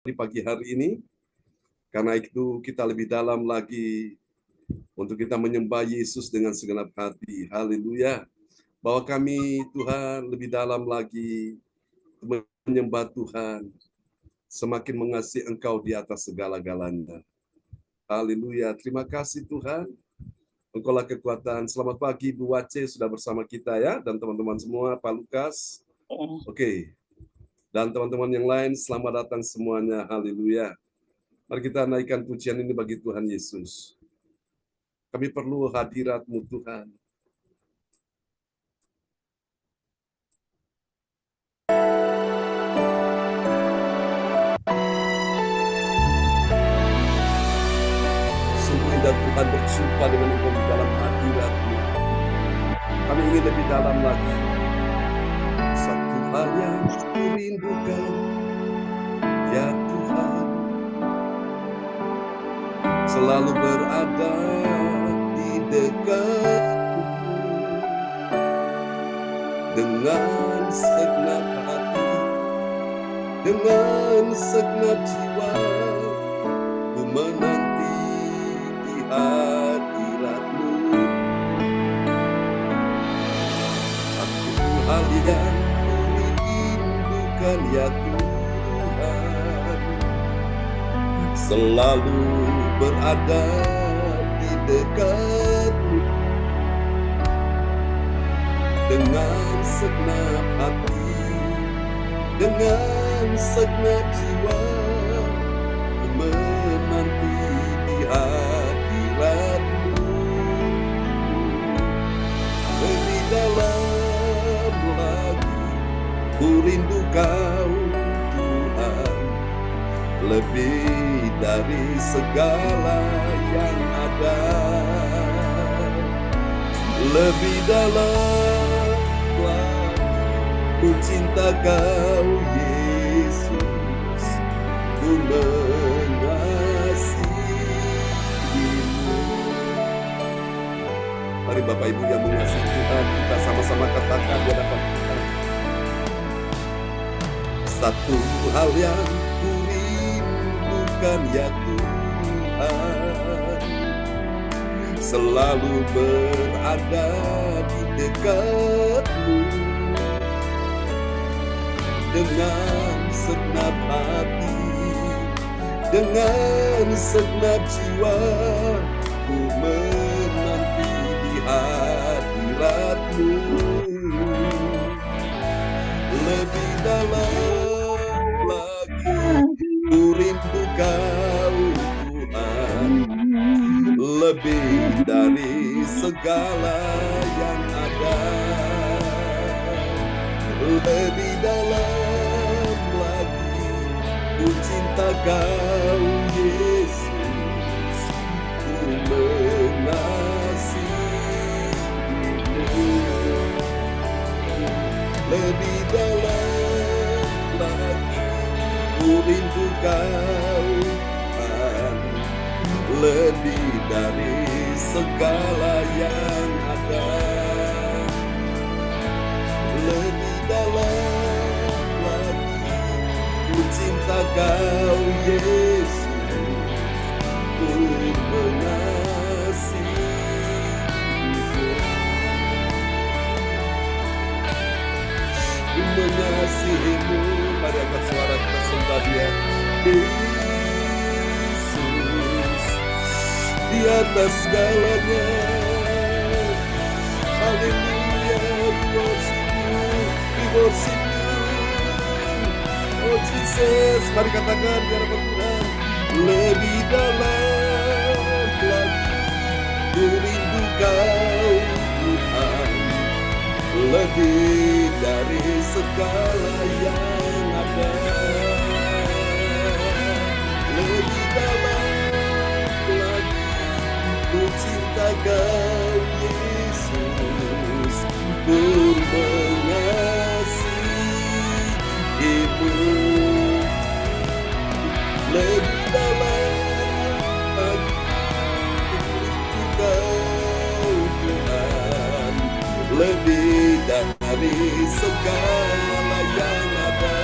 di pagi hari ini. Karena itu kita lebih dalam lagi untuk kita menyembah Yesus dengan segenap hati. Haleluya. Bahwa kami Tuhan lebih dalam lagi menyembah Tuhan, semakin mengasihi Engkau di atas segala-galanya. Haleluya. Terima kasih Tuhan. Engkaulah kekuatan. Selamat pagi Bu Wace sudah bersama kita ya, dan teman-teman semua, Pak Lukas. Oke. Dan teman-teman yang lain, selamat datang semuanya. Haleluya. Mari kita naikkan pujian ini bagi Tuhan Yesus. Kami perlu hadirat-Mu Tuhan. Sungguh indah Tuhan berjumpa dengan Engkau di dalam hadirat-Mu. Kami ingin lebih dalam lagi. Satu hal yang kurindukan, ya Tuhan, selalu berada di dekat-Mu dengan segenap hati, dengan segenap jiwa, ku menanti di hadirat-Mu. Satu hal yang kurindukan, ya Tuhan, selalu berada di dekat-Mu dengan segenap hati, dengan segenap jiwa, ku menanti di hadirat-Mu. Lebih dalam lagi ku rindu Kau Tuhan, lebih dari segala yang ada. Lebih dalam lagi ku cinta Kau Yesus, ku mengasihi-Mu. Mari Bapak Ibu yang mengasihi Tuhan, kita sama-sama katakan di hadapan Tuhan. Satu hal yang kurindukan, ya Tuhan, selalu berada di dekat-Mu dengan segenap hati, dengan segenap jiwa, ku menanti di hadirat-Mu. Lebih dalam lagi ku rindu Kau Tuhan, lebih dari segala yang ada. Lebih dalam lagi ku cinta Kau Yesus, ku mengasihi-Mu. Lebih dalam lagi ku rindu Kau Tuhan, lebih dari segala yang ada. Lebih dalam lagi ku cinta Kau Yesus, ku mengasihi-Mu. Ku mengasihi-Mu. Mari angkat suara kita sembah Dia. Yesus di atas segalanya. Haleluya, we worship You, we worship You. Oh Jesus, mari katakan di hadapan Tuhan. Lebih dalam lagi ku rindu Kau Tuhan, lebih dari segala yang ada. Lebih dalam lagi ku cinta Kau Yesus, ku mengasihi-Mu. Lebih dalam lagi ku rindu Kau Tuhan, lebih dari segala yang ada.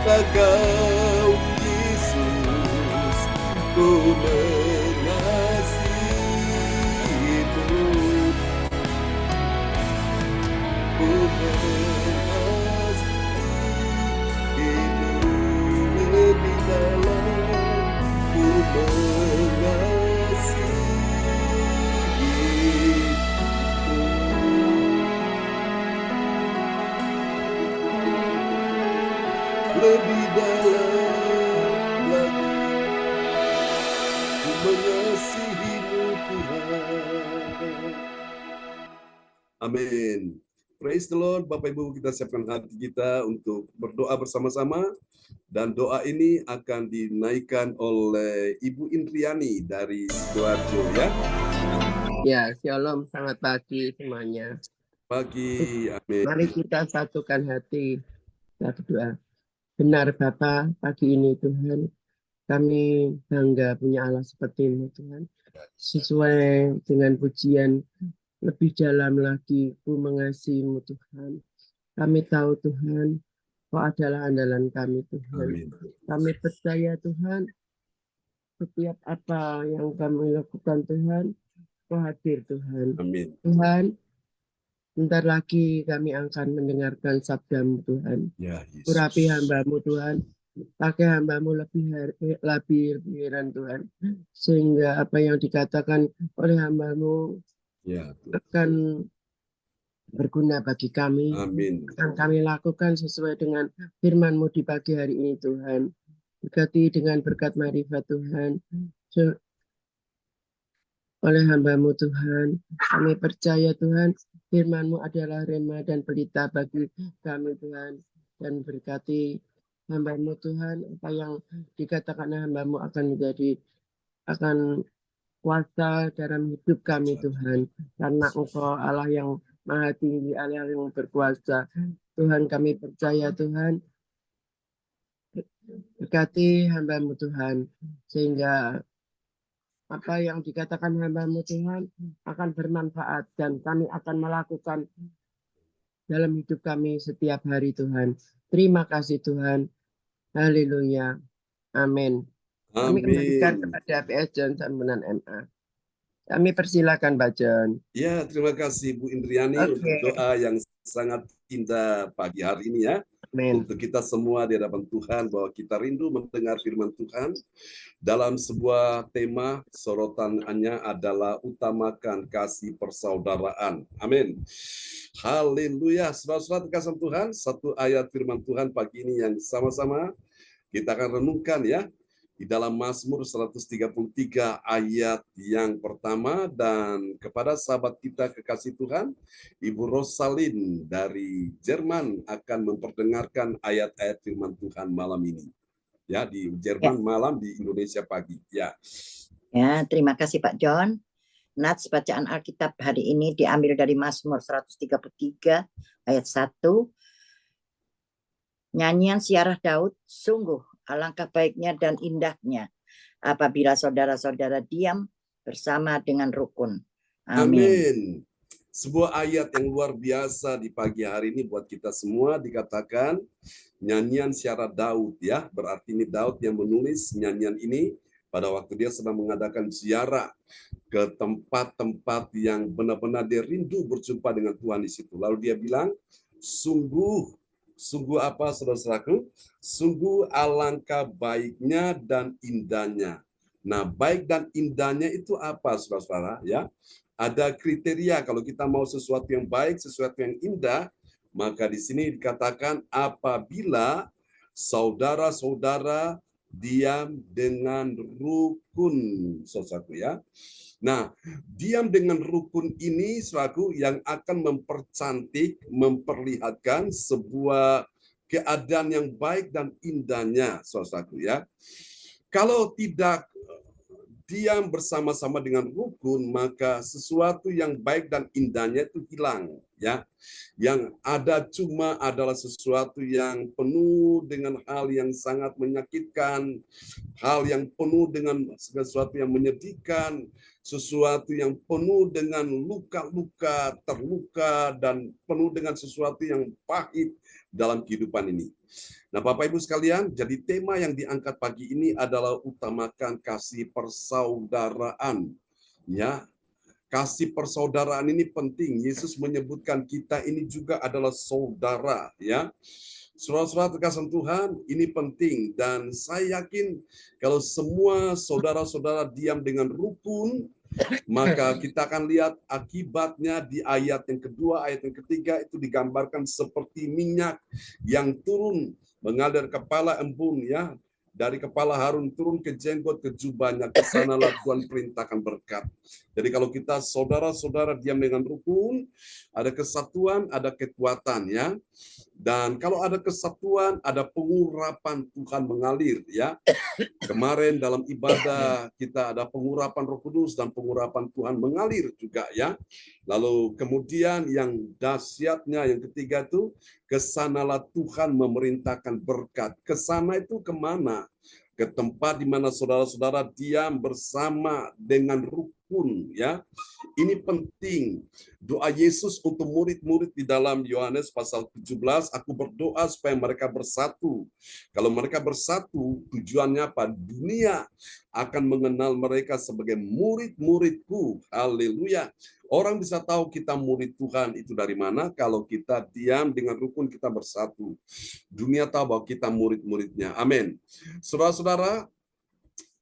Kau Yesus, ku mengasihimu, ku mengasihimu lebih dalam, ku mengasihimu. Lebih dalam lagi, ku mengasihimu Tuhan. Amin. Praise the Lord. Bapak Ibu, kita siapkan hati kita untuk berdoa bersama-sama. Dan doa ini akan dinaikkan oleh Ibu Indriani dari Sidoarjo, ya. Ya, shalom, selamat pagi semuanya. Pagi, amin. Mari kita satukan hati, kita berdoa. Benar Bapa, pagi ini Tuhan, kami bangga punya Allah seperti-Mu Tuhan. Sesuai dengan pujian, lebih dalam lagi, ku mengasihi-Mu Tuhan. Kami tahu Tuhan, Kau adalah andalan kami Tuhan. Amin. Kami percaya Tuhan, setiap apa yang kami lakukan Tuhan, Kau hadir Tuhan. Amin. Tuhan, bentar lagi kami akan mendengarkan sabda-Mu Tuhan. Ya, Yesus. Urapi hamba-Mu Tuhan. Pakai hamba-Mu lebih heran Tuhan. Sehingga apa yang dikatakan oleh hamba-Mu Ya, akan berguna bagi kami. amin. Akan kami lakukan sesuai dengan firman-Mu di pagi hari ini Tuhan. Berkati dengan berkat marifat Tuhan. Oleh hamba-Mu Tuhan, kami percaya Tuhan, firman-Mu adalah rema dan pelita bagi kami Tuhan. Dan berkati hamba-Mu Tuhan, apa yang dikatakan hamba-Mu akan kuasa dalam hidup kami Tuhan. Karena Engkau Allah yang maha tinggi, Allah yang berkuasa. Tuhan, kami percaya Tuhan, berkati hamba-Mu Tuhan, sehingga apa yang dikatakan hamba-Mu Tuhan akan bermanfaat dan kami akan melakukan dalam hidup kami setiap hari Tuhan. Terima kasih Tuhan. Haleluya. Amin. Kami kembalikan kepada PS John Sambunan MA. Kami persilakan Pak John. Ya, terima kasih Bu Indriani untuk doa yang sangat indah pagi hari ini, ya. Amin. Untuk kita semua di hadapan Tuhan, bahwa kita rindu mendengar firman Tuhan dalam sebuah tema, sorotannya adalah utamakan kasih persaudaraan. Amin. Haleluya. Saudara-saudara terkasih Tuhan, satu ayat firman Tuhan pagi ini yang sama-sama kita akan renungkan, ya, di dalam Mazmur 133 ayat yang pertama. Dan kepada sahabat kita kekasih Tuhan, Ibu Rosalin dari Jerman akan memperdengarkan ayat-ayat firman Tuhan malam ini. Ya, di Jerman malam, di Indonesia pagi. Ya. Ya, terima kasih Pak John. Nats bacaan Alkitab hari ini diambil dari Mazmur 133 ayat 1. Nyanyian siarah Daud, sungguh alangkah baiknya dan indahnya apabila saudara-saudara diam bersama dengan rukun. Amin. Amin. Sebuah ayat yang luar biasa di pagi hari ini buat kita semua, dikatakan nyanyian siarah Daud, ya. Berarti ini Daud yang menulis nyanyian ini pada waktu dia sedang mengadakan ziarah ke tempat-tempat yang benar-benar dia rindu berjumpa dengan Tuhan di situ. Lalu dia bilang, sungguh apa saudara-saudaraku? Sungguh alangkah baiknya dan indahnya. Nah, baik dan indahnya itu apa saudara-saudara? Ya, ada kriteria kalau kita mau sesuatu yang baik, sesuatu yang indah, maka di sini dikatakan apabila saudara-saudara diam dengan rukun, saudaraku, ya. Nah, diam dengan rukun ini suatu yang akan mempercantik, memperlihatkan sebuah keadaan yang baik dan indahnya, saudaraku, ya. Kalau tidak diam bersama-sama dengan rukun, maka sesuatu yang baik dan indahnya itu hilang, ya. Yang ada cuma adalah sesuatu yang penuh dengan hal yang sangat menyakitkan, hal yang penuh dengan sesuatu yang menyedihkan, sesuatu yang penuh dengan luka-luka, terluka, dan penuh dengan sesuatu yang pahit dalam kehidupan ini. Nah, Bapak Ibu sekalian, jadi tema yang diangkat pagi ini adalah utamakan kasih persaudaraan. Ya, kasih persaudaraan ini penting. Yesus menyebutkan kita ini juga adalah saudara, ya. Saudara-saudara terkasih Tuhan, ini penting, dan saya yakin kalau semua saudara-saudara diam dengan rukun, maka kita akan lihat akibatnya di ayat yang kedua, ayat yang ketiga itu digambarkan seperti minyak yang turun mengalir kepala embun, ya. Dari kepala Harun turun ke jenggot ke jubahnya, ke sanalah Tuhan perintahkan berkat. Jadi kalau kita saudara-saudara diam dengan rukun, ada kesatuan, ada kekuatan, ya. Dan kalau ada kesatuan, ada pengurapan Tuhan mengalir, ya. Kemarin dalam ibadah kita ada pengurapan Roh Kudus dan pengurapan Tuhan mengalir juga, ya. Lalu kemudian yang dahsyatnya yang ketiga itu, kesanalah Tuhan memerintahkan berkat. Kesana itu kemana? Ke tempat di mana saudara-saudara diam bersama dengan rukun, ya. Ini penting. Doa Yesus untuk murid-murid di dalam Yohanes pasal 17, aku berdoa supaya mereka bersatu. Kalau mereka bersatu, tujuannya apa? Dunia akan mengenal mereka sebagai murid-muridku. Haleluya. Orang bisa tahu kita murid Tuhan itu dari mana? Kalau kita diam dengan rukun, kita bersatu. Dunia tahu bahwa kita murid-muridnya. Amin. Saudara-saudara,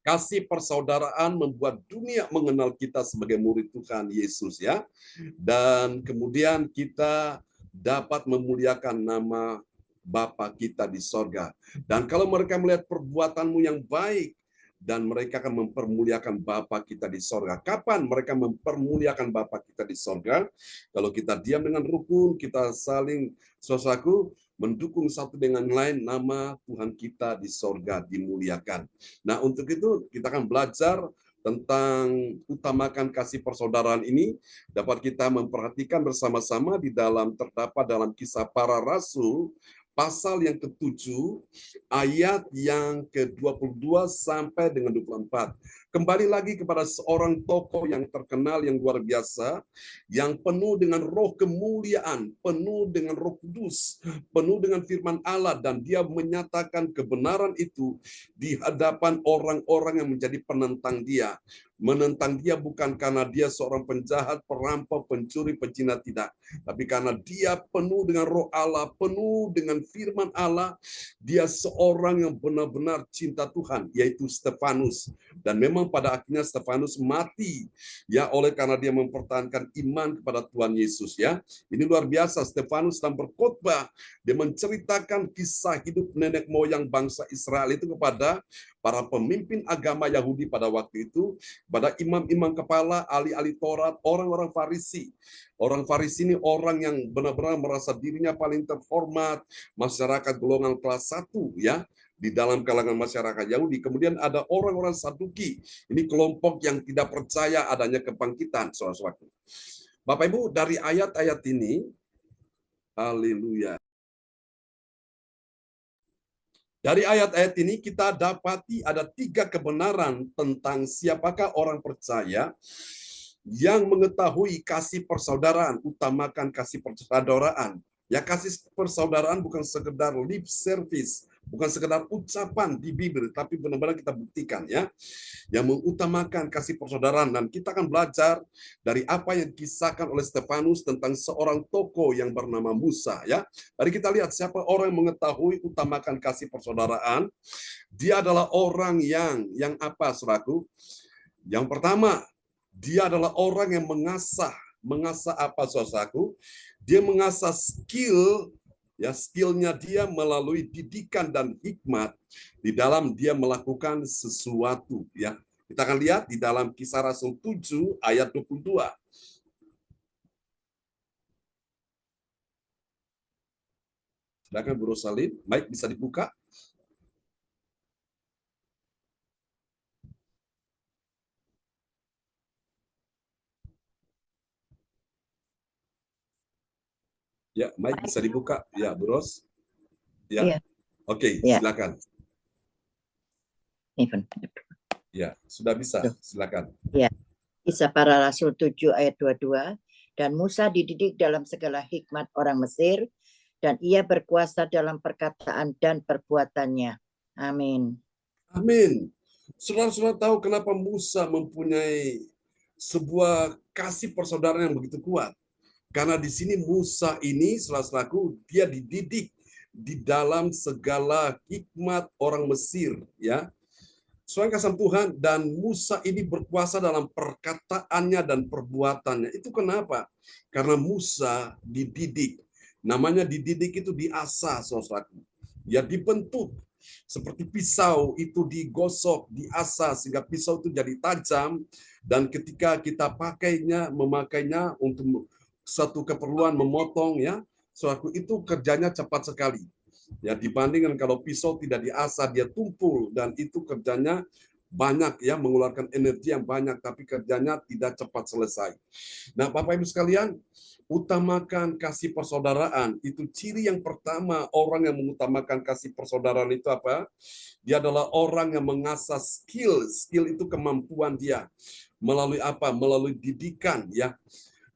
kasih persaudaraan membuat dunia mengenal kita sebagai murid Tuhan Yesus, ya. Dan kemudian kita dapat memuliakan nama Bapa kita di sorga. Dan kalau mereka melihat perbuatanmu yang baik, dan mereka akan mempermuliakan Bapa kita di sorga. Kapan mereka mempermuliakan Bapa kita di sorga? Kalau kita diam dengan rukun, kita saling saudaraku mendukung satu dengan lain, nama Tuhan kita di sorga dimuliakan. Nah, untuk itu kita akan belajar tentang utamakan kasih persaudaraan ini, dapat kita memperhatikan bersama-sama terdapat dalam Kisah Para Rasul, pasal yang ke-7, ayat yang ke-22 sampai dengan 24. Kembali lagi kepada seorang tokoh yang terkenal, yang luar biasa, yang penuh dengan roh kemuliaan, penuh dengan Roh Kudus, penuh dengan firman Allah, dan dia menyatakan kebenaran itu di hadapan orang-orang yang menjadi penentang dia. Menentang dia bukan karena dia seorang penjahat, perampok, pencuri, pezina, tidak. Tapi karena dia penuh dengan roh Allah, penuh dengan firman Allah, dia seorang yang benar-benar cinta Tuhan, yaitu Stefanus. Dan memang pada akhirnya Stefanus mati, ya, oleh karena dia mempertahankan iman kepada Tuhan Yesus, ya. Ini luar biasa, Stefanus sedang berkhotbah, dia menceritakan kisah hidup nenek moyang bangsa Israel itu kepada para pemimpin agama Yahudi pada waktu itu, pada imam-imam kepala, ahli-ahli Taurat, orang-orang Farisi. Orang Farisi ini orang yang benar-benar merasa dirinya paling terhormat, masyarakat golongan kelas 1, ya, di dalam kalangan masyarakat Yahudi. Kemudian ada orang-orang Saduki. Ini kelompok yang tidak percaya adanya kebangkitan, saudara-saudara. Bapak Ibu, dari ayat-ayat ini, haleluya. Dari ayat-ayat ini kita dapati ada 3 kebenaran tentang siapakah orang percaya yang mengetahui kasih persaudaraan, utamakan kasih persaudaraan. Ya, kasih persaudaraan bukan sekedar lip service, bukan sekedar ucapan di Bibel, tapi benar-benar kita buktikan, ya, yang mengutamakan kasih persaudaraan. Dan kita akan belajar dari apa yang dikisahkan oleh Stefanus tentang seorang tokoh yang bernama Musa, ya. Mari kita lihat siapa orang yang mengetahui utamakan kasih persaudaraan. Dia adalah orang yang apa, saudaraku? Yang pertama, dia adalah orang yang mengasah apa, saudaraku? Dia mengasah skill, ya, skillnya dia melalui didikan dan hikmat di dalam dia melakukan sesuatu, ya. Kita akan lihat di dalam Kisah Rasul 7 ayat 22. Silakan Bu Rosalin, mic bisa dibuka. Ya, mic bisa dibuka. Ya, Bu Ros. Ya. Iya. Oke, Iya. silakan. Even. Ya, sudah bisa. Silakan. Ya. Kisah Para Rasul 7 ayat 22. Dan Musa dididik dalam segala hikmat orang Mesir, dan ia berkuasa dalam perkataan dan perbuatannya. Amin. Amin. Saudara-saudara tahu kenapa Musa mempunyai sebuah kasih persaudaraan yang begitu kuat? Karena di sini Musa ini saudara-saudaraku, dia dididik di dalam segala hikmat orang Mesir, ya. Soalnya kasih Tuhan, dan Musa ini berkuasa dalam perkataannya dan perbuatannya. Itu kenapa? Karena Musa dididik. Namanya dididik itu diasah, saudaraku. Ya dibentuk. Seperti pisau itu digosok, diasah sehingga pisau itu jadi tajam. Dan ketika kita memakainya untuk satu keperluan memotong, ya, saudaraku, itu kerjanya cepat sekali. Ya, dibandingkan kalau pisau tidak diasah, dia tumpul dan itu kerjanya banyak, ya, mengeluarkan energi yang banyak, tapi kerjanya tidak cepat selesai. Nah, Bapak Ibu sekalian, utamakan kasih persaudaraan. Itu ciri yang pertama orang yang mengutamakan kasih persaudaraan itu apa? Dia adalah orang yang mengasah skill. Skill itu kemampuan dia. Melalui apa? Melalui didikan, ya.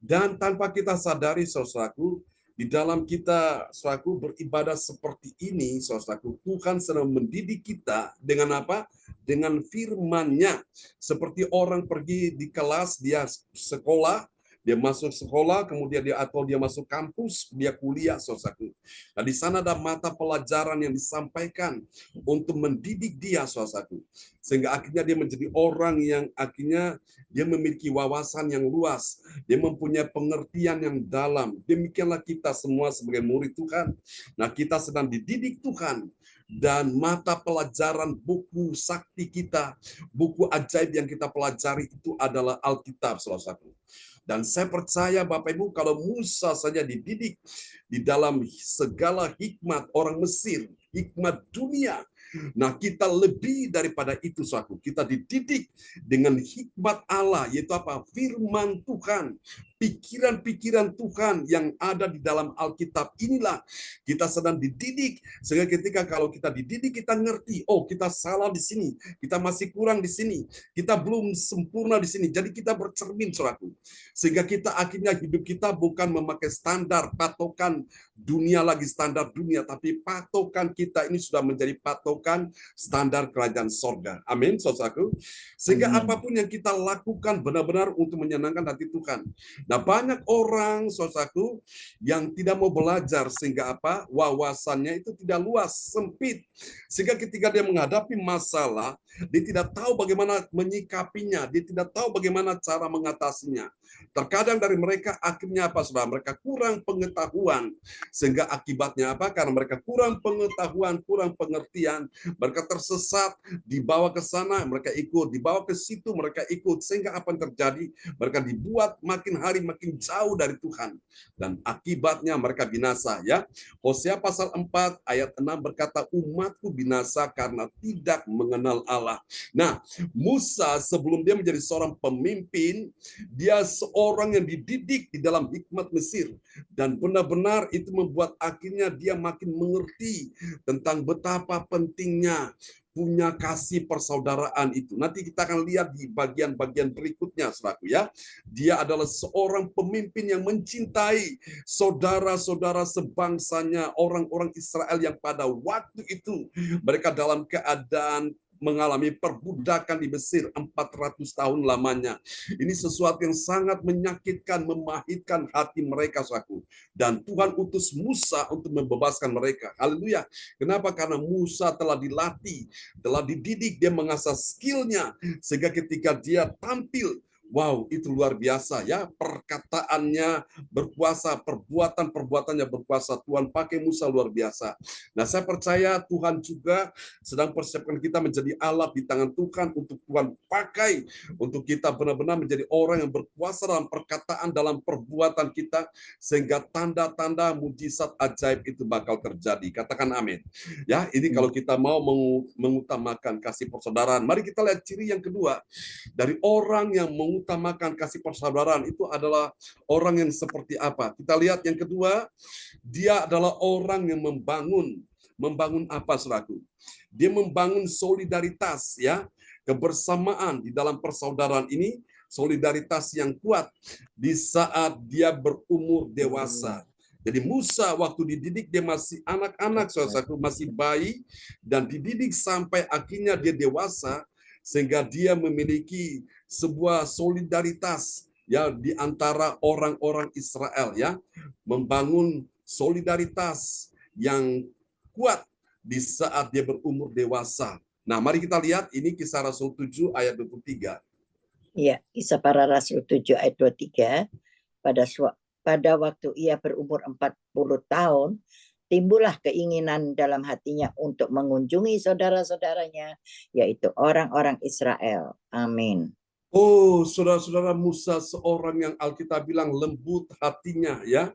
Dan tanpa kita sadari, saudaraku, di dalam kita, saudaraku, beribadah seperti ini, saudaraku, Tuhan sedang mendidik kita dengan apa? Dengan firman-Nya. Seperti orang pergi di kelas, dia sekolah, dia masuk sekolah, kemudian dia masuk kampus, dia kuliah, saudaraku. Nah, di sana ada mata pelajaran yang disampaikan untuk mendidik dia, saudaraku. Sehingga akhirnya dia menjadi orang yang akhirnya dia memiliki wawasan yang luas, dia mempunyai pengertian yang dalam. Demikianlah kita semua sebagai murid Tuhan. Nah, kita sedang dididik Tuhan. Dan mata pelajaran buku sakti kita, buku ajaib yang kita pelajari itu adalah Alkitab, salah satu. Dan saya percaya Bapak Ibu, kalau Musa saja dididik di dalam segala hikmat orang Mesir, hikmat dunia, nah kita lebih daripada itu, saudaraku. Kita dididik dengan hikmat Allah, yaitu apa? Firman Tuhan, pikiran-pikiran Tuhan yang ada di dalam Alkitab. Inilah kita sedang dididik, sehingga ketika kalau kita dididik, kita ngerti, oh kita salah di sini, kita masih kurang di sini, kita belum sempurna di sini. Jadi kita bercermin, saudaraku. Sehingga kita akhirnya hidup kita bukan memakai standar patokan dunia lagi, standar dunia, tapi patokan kita ini sudah menjadi patokan standar kerajaan sorga. Amin, saudaraku. Sehingga apapun yang kita lakukan benar-benar untuk menyenangkan hati Tuhan. Nah, banyak orang, saudaraku, yang tidak mau belajar sehingga apa? Wawasannya itu tidak luas, sempit. Sehingga ketika dia menghadapi masalah, dia tidak tahu bagaimana menyikapinya, dia tidak tahu bagaimana cara mengatasinya. Terkadang dari mereka akhirnya apa, saudara? Mereka kurang pengetahuan. Sehingga akibatnya apa? Karena mereka kurang pengetahuan, kurang pengertian, mereka tersesat, dibawa ke sana, mereka ikut, dibawa ke situ, mereka ikut. Sehingga apa yang terjadi? Mereka dibuat makin hari makin jauh dari Tuhan. Dan akibatnya mereka binasa, ya. Hosea pasal 4 ayat 6 berkata, umatku binasa karena tidak mengenal Allah. Nah, Musa sebelum dia menjadi seorang pemimpin, dia seorang yang dididik di dalam hikmat Mesir. Dan benar-benar itu membuat akhirnya dia makin mengerti tentang betapa pentingnya punya kasih persaudaraan itu. Nanti kita akan lihat di bagian-bagian berikutnya, saudaraku, ya. Dia adalah seorang pemimpin yang mencintai saudara-saudara sebangsanya, orang-orang Israel yang pada waktu itu mereka dalam keadaan mengalami perbudakan di Mesir 400 tahun lamanya. Ini sesuatu yang sangat menyakitkan, memahitkan hati mereka, saudaraku. Dan Tuhan utus Musa untuk membebaskan mereka. Haleluya. Kenapa? Karena Musa telah dilatih, telah dididik, dia mengasah skillnya, sehingga ketika dia tampil, wow, itu luar biasa, ya. Perkataannya berkuasa, perbuatannya berkuasa. Tuhan pakai Musa luar biasa. Nah, saya percaya Tuhan juga sedang persiapkan kita menjadi alat di tangan Tuhan untuk Tuhan pakai untuk kita benar-benar menjadi orang yang berkuasa dalam perkataan, dalam perbuatan kita, sehingga tanda-tanda mujizat ajaib itu bakal terjadi. Katakan amin. Ya, ini kalau kita mau mengutamakan kasih persaudaraan. Mari kita lihat ciri yang kedua dari orang yang mengutamakan kasih persaudaraan itu adalah orang yang seperti apa. Kita lihat yang kedua, dia adalah orang yang membangun apa, saudaraku? Dia membangun solidaritas, ya, kebersamaan di dalam persaudaraan ini solidaritas yang kuat di saat dia berumur dewasa. Jadi Musa waktu dididik dia masih anak-anak, saudaraku, masih bayi, dan dididik sampai akhirnya dia dewasa, sehingga dia memiliki sebuah solidaritas ya di antara orang-orang Israel, ya, membangun solidaritas yang kuat di saat dia berumur dewasa. Nah, mari kita lihat ini Kisah Rasul 7 ayat 23. Ya, Kisah Para Rasul 7 ayat 23. Pada waktu ia berumur 40 tahun, timbullah keinginan dalam hatinya untuk mengunjungi saudara-saudaranya, yaitu orang-orang Israel. Amin. Oh, saudara-saudara, Musa seorang yang Alkitab bilang lembut hatinya, ya.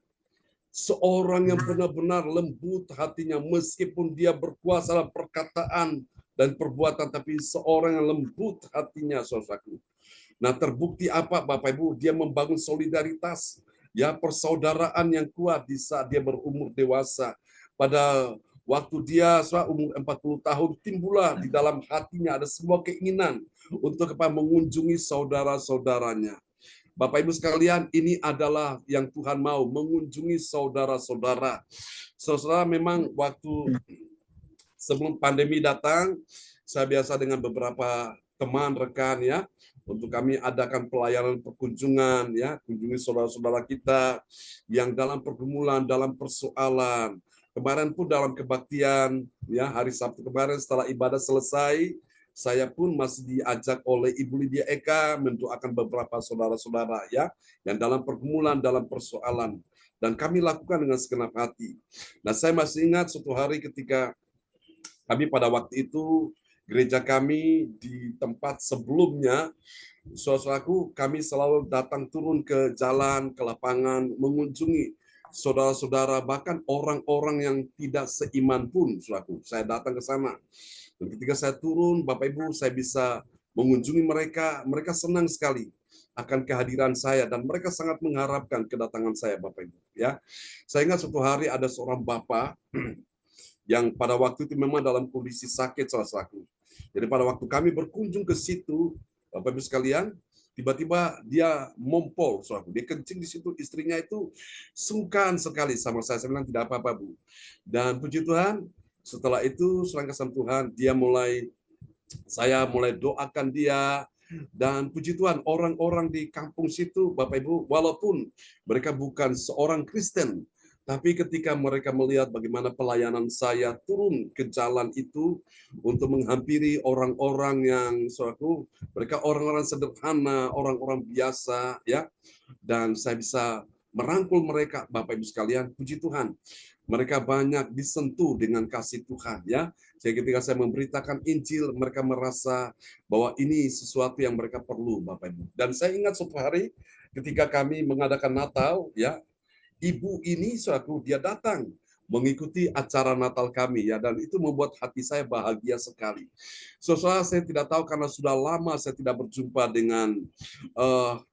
Seorang yang benar-benar lembut hatinya, meskipun dia berkuasa dalam perkataan dan perbuatan, tapi seorang yang lembut hatinya, saudaraku. Nah, terbukti apa, Bapak Ibu? Dia membangun solidaritas, ya, persaudaraan yang kuat di saat dia berumur dewasa. Pada waktu dia umur 40 tahun, timbullah di dalam hatinya ada sebuah keinginan untuk mengunjungi saudara-saudaranya. Bapak Ibu sekalian, ini adalah yang Tuhan mau, mengunjungi saudara-saudara. Saudara, memang waktu sebelum pandemi datang, saya biasa dengan beberapa teman, rekan, ya, untuk kami adakan pelayanan perkunjungan, ya, kunjungi saudara-saudara kita yang dalam pergumulan, dalam persoalan. Kemarin pun dalam kebaktian, ya, hari Sabtu kemarin setelah ibadah selesai, saya pun masih diajak oleh Ibu Lydia Eka mendoakan beberapa saudara-saudara, ya, yang dalam pergumulan, dalam persoalan. Dan kami lakukan dengan segenap hati. Nah, saya masih ingat suatu hari ketika kami pada waktu itu gereja kami di tempat sebelumnya, saudaraku, kami selalu datang turun ke jalan, ke lapangan, mengunjungi saudara-saudara, bahkan orang-orang yang tidak seiman pun, saudaraku. Saya datang ke sana. Dan ketika saya turun, Bapak Ibu, saya bisa mengunjungi mereka. Mereka senang sekali akan kehadiran saya, dan mereka sangat mengharapkan kedatangan saya, Bapak Ibu. Ya, saya ingat suatu hari ada seorang bapak yang pada waktu itu memang dalam kondisi sakit, saudaraku. Jadi pada waktu kami berkunjung ke situ, Bapak Ibu sekalian, tiba-tiba dia mompol, saudaraku. Dia kencing di situ, istrinya itu sungkan sekali sama saya. Saya bilang tidak apa-apa, Bu. Dan puji Tuhan, setelah itu serangkasan Tuhan, saya mulai doakan dia. Dan puji Tuhan, orang-orang di kampung situ, Bapak Ibu, walaupun mereka bukan seorang Kristen, tapi ketika mereka melihat bagaimana pelayanan saya turun ke jalan itu untuk menghampiri orang-orang yang, saudaraku, mereka orang-orang sederhana, orang-orang biasa, ya, dan saya bisa merangkul mereka, Bapak Ibu sekalian, puji Tuhan. Mereka banyak disentuh dengan kasih Tuhan, ya. Jadi ketika saya memberitakan Injil, mereka merasa bahwa ini sesuatu yang mereka perlu, Bapak Ibu. Dan saya ingat suatu hari ketika kami mengadakan Natal, ya, ibu ini, saudaraku, dia datang mengikuti acara Natal kami, ya, dan itu membuat hati saya bahagia sekali. Saudara, saya tidak tahu karena sudah lama saya tidak berjumpa dengan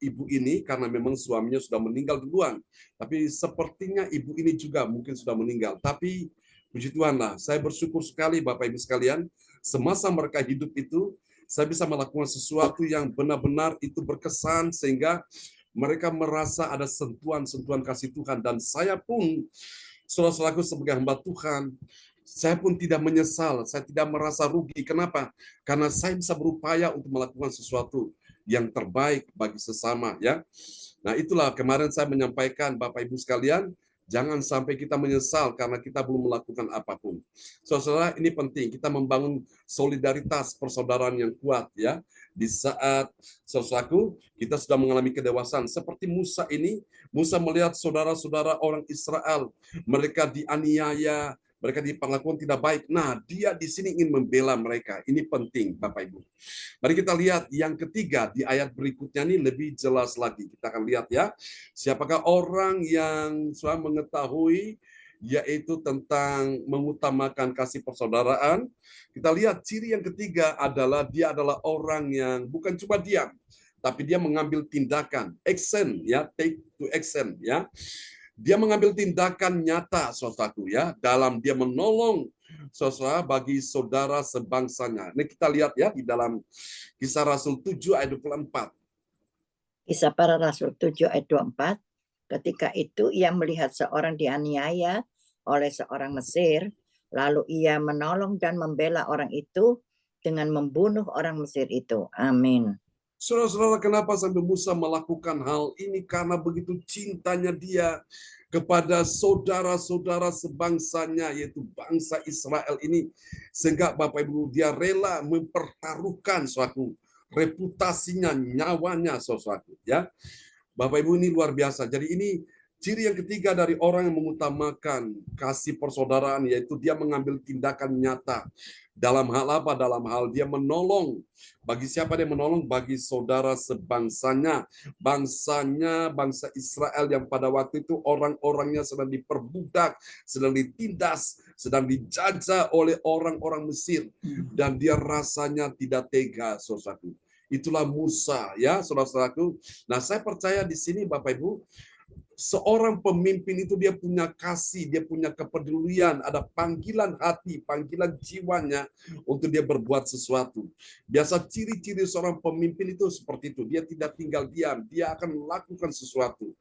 ibu ini karena memang suaminya sudah meninggal duluan. Tapi sepertinya ibu ini juga mungkin sudah meninggal. Tapi puji Tuhan lah, saya bersyukur sekali Bapak Ibu sekalian, semasa mereka hidup itu saya bisa melakukan sesuatu yang benar-benar itu berkesan sehingga mereka merasa ada sentuhan-sentuhan kasih Tuhan. Dan saya pun, saudara-saudaraku, sebagai hamba Tuhan, saya pun tidak menyesal, saya tidak merasa rugi. Kenapa? Karena saya bisa berupaya untuk melakukan sesuatu yang terbaik bagi sesama, ya. Nah, itulah kemarin saya menyampaikan, Bapak Ibu sekalian, jangan sampai kita menyesal karena kita belum melakukan apapun. Saudara, ini penting, kita membangun solidaritas persaudaraan yang kuat, ya. Di saat, saudaraku, kita sudah mengalami kedewasaan. Seperti Musa ini, Musa melihat saudara-saudara orang Israel, mereka dianiaya, mereka diperlakukan tidak baik. Nah, dia di sini ingin membela mereka. Ini penting, Bapak Ibu. Mari kita lihat yang ketiga di ayat berikutnya ini lebih jelas lagi. Kita akan lihat, ya, siapakah orang yang sudah mengetahui yaitu tentang mengutamakan kasih persaudaraan. Kita lihat ciri yang ketiga adalah dia adalah orang yang bukan cuma diam, tapi dia mengambil tindakan, action, ya, take to action, ya. Dia mengambil tindakan nyata, saudaraku, ya, dalam dia menolong saudara bagi saudara sebangsanya. Ini kita lihat, ya, di dalam Kisah Rasul 7 ayat 24. Kisah Para Rasul 7 ayat 24. Ketika itu ia melihat seorang dianiaya oleh seorang Mesir, lalu ia menolong dan membela orang itu dengan membunuh orang Mesir itu. Amin. Saudara-saudara, kenapa sampai Musa melakukan hal ini? Karena begitu cintanya dia kepada saudara-saudara sebangsanya, yaitu bangsa Israel ini. Sehingga Bapak Ibu, dia rela mempertaruhkan suatu reputasinya, nyawanya, suatu ya. Bapak Ibu, ini luar biasa. Jadi ini ciri yang ketiga dari orang yang mengutamakan kasih persaudaraan, yaitu dia mengambil tindakan nyata. Dalam hal apa? Dalam hal dia menolong. Bagi siapa dia menolong? Bagi saudara sebangsanya. Bangsanya, bangsa Israel yang pada waktu itu orang-orangnya sedang diperbudak, sedang ditindas, sedang dijajah oleh orang-orang Mesir. Dan dia rasanya tidak tega, saudaraku. Itulah Musa, ya, saudara-saudaraku. Nah, saya percaya di sini, Bapak Ibu, seorang pemimpin itu dia punya kasih, dia punya kepedulian, ada panggilan hati, panggilan jiwanya untuk dia berbuat sesuatu. Biasa ciri-ciri seorang pemimpin itu seperti itu, dia tidak tinggal diam, dia akan melakukan sesuatu.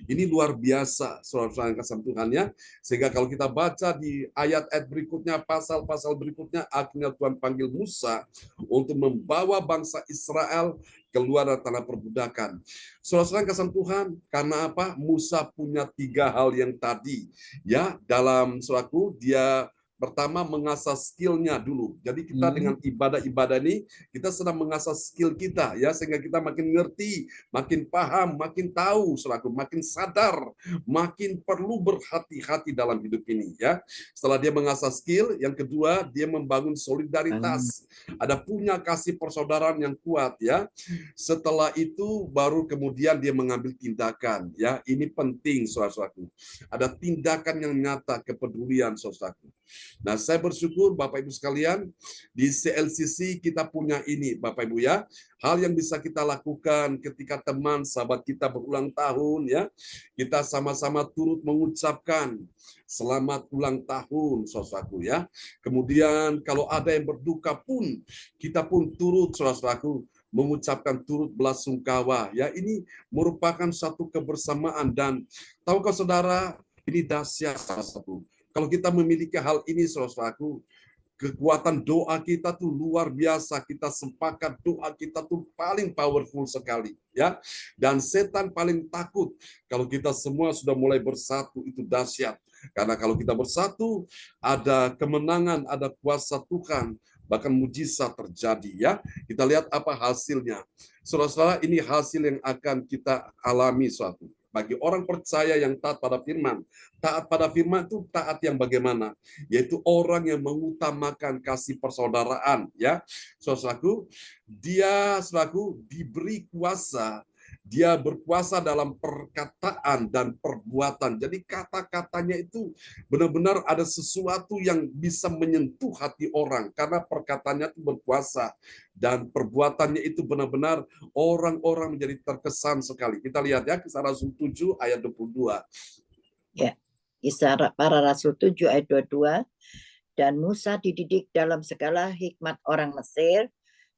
Ini luar biasa, saudara-saudara yang kasih Tuhan ya. Sehingga kalau kita baca di ayat-ayat berikutnya, pasal-pasal berikutnya, akhirnya Tuhan panggil Musa untuk membawa bangsa Israel keluar dari tanah perbudakan. Saudara-saudara yang kasih Tuhan, karena apa? Musa punya 3 hal yang tadi. Ya, dalam suraku dia pertama mengasah skillnya dulu. Jadi kita dengan ibadah-ibadah ini kita sedang mengasah skill kita ya, sehingga kita makin ngerti, makin paham, makin tahu, suraku, makin sadar, makin perlu berhati-hati dalam hidup ini ya. Setelah dia mengasah skill, yang kedua dia membangun solidaritas. Ada punya kasih persaudaraan yang kuat ya. Setelah itu baru kemudian dia mengambil tindakan ya. Ini penting, saudara-saudaraku. Ada tindakan yang nyata, kepedulian, saudaraku. Nah, saya bersyukur Bapak Ibu sekalian, di CLCC kita punya ini Bapak Ibu ya. Hal yang bisa kita lakukan ketika teman sahabat kita berulang tahun ya. Kita sama-sama turut mengucapkan selamat ulang tahun, saudaraku ya. Kemudian kalau ada yang berduka pun, kita pun turut, saudaraku, mengucapkan turut belasungkawa ya. Ini merupakan satu kebersamaan. Dan tahukah saudara, ini dahsyat salah satu. Kalau kita memiliki hal ini, saudaraku, kekuatan doa kita tuh luar biasa. Kita sepakat doa kita tuh paling powerful sekali ya. Dan setan paling takut kalau kita semua sudah mulai bersatu, itu dahsyat. Karena kalau kita bersatu, ada kemenangan, ada kuasa Tuhan, bahkan mujizat terjadi ya. Kita lihat apa hasilnya. Saudara-saudara, ini hasil yang akan kita alami suatu. Bagi orang percaya yang taat pada firman. Taat pada firman itu taat yang bagaimana? Yaitu orang yang mengutamakan kasih persaudaraan ya. Saudaraku, dia saudaraku diberi kuasa. Dia berkuasa dalam perkataan dan perbuatan. Jadi kata-katanya itu benar-benar ada sesuatu yang bisa menyentuh hati orang. Karena perkataannya itu berkuasa. Dan perbuatannya itu benar-benar orang-orang menjadi terkesan sekali. Kita lihat ya, Kisah Rasul 7 ayat 22. Ya, Kisah Para Rasul 7 ayat 22. Dan Musa dididik dalam segala hikmat orang Mesir,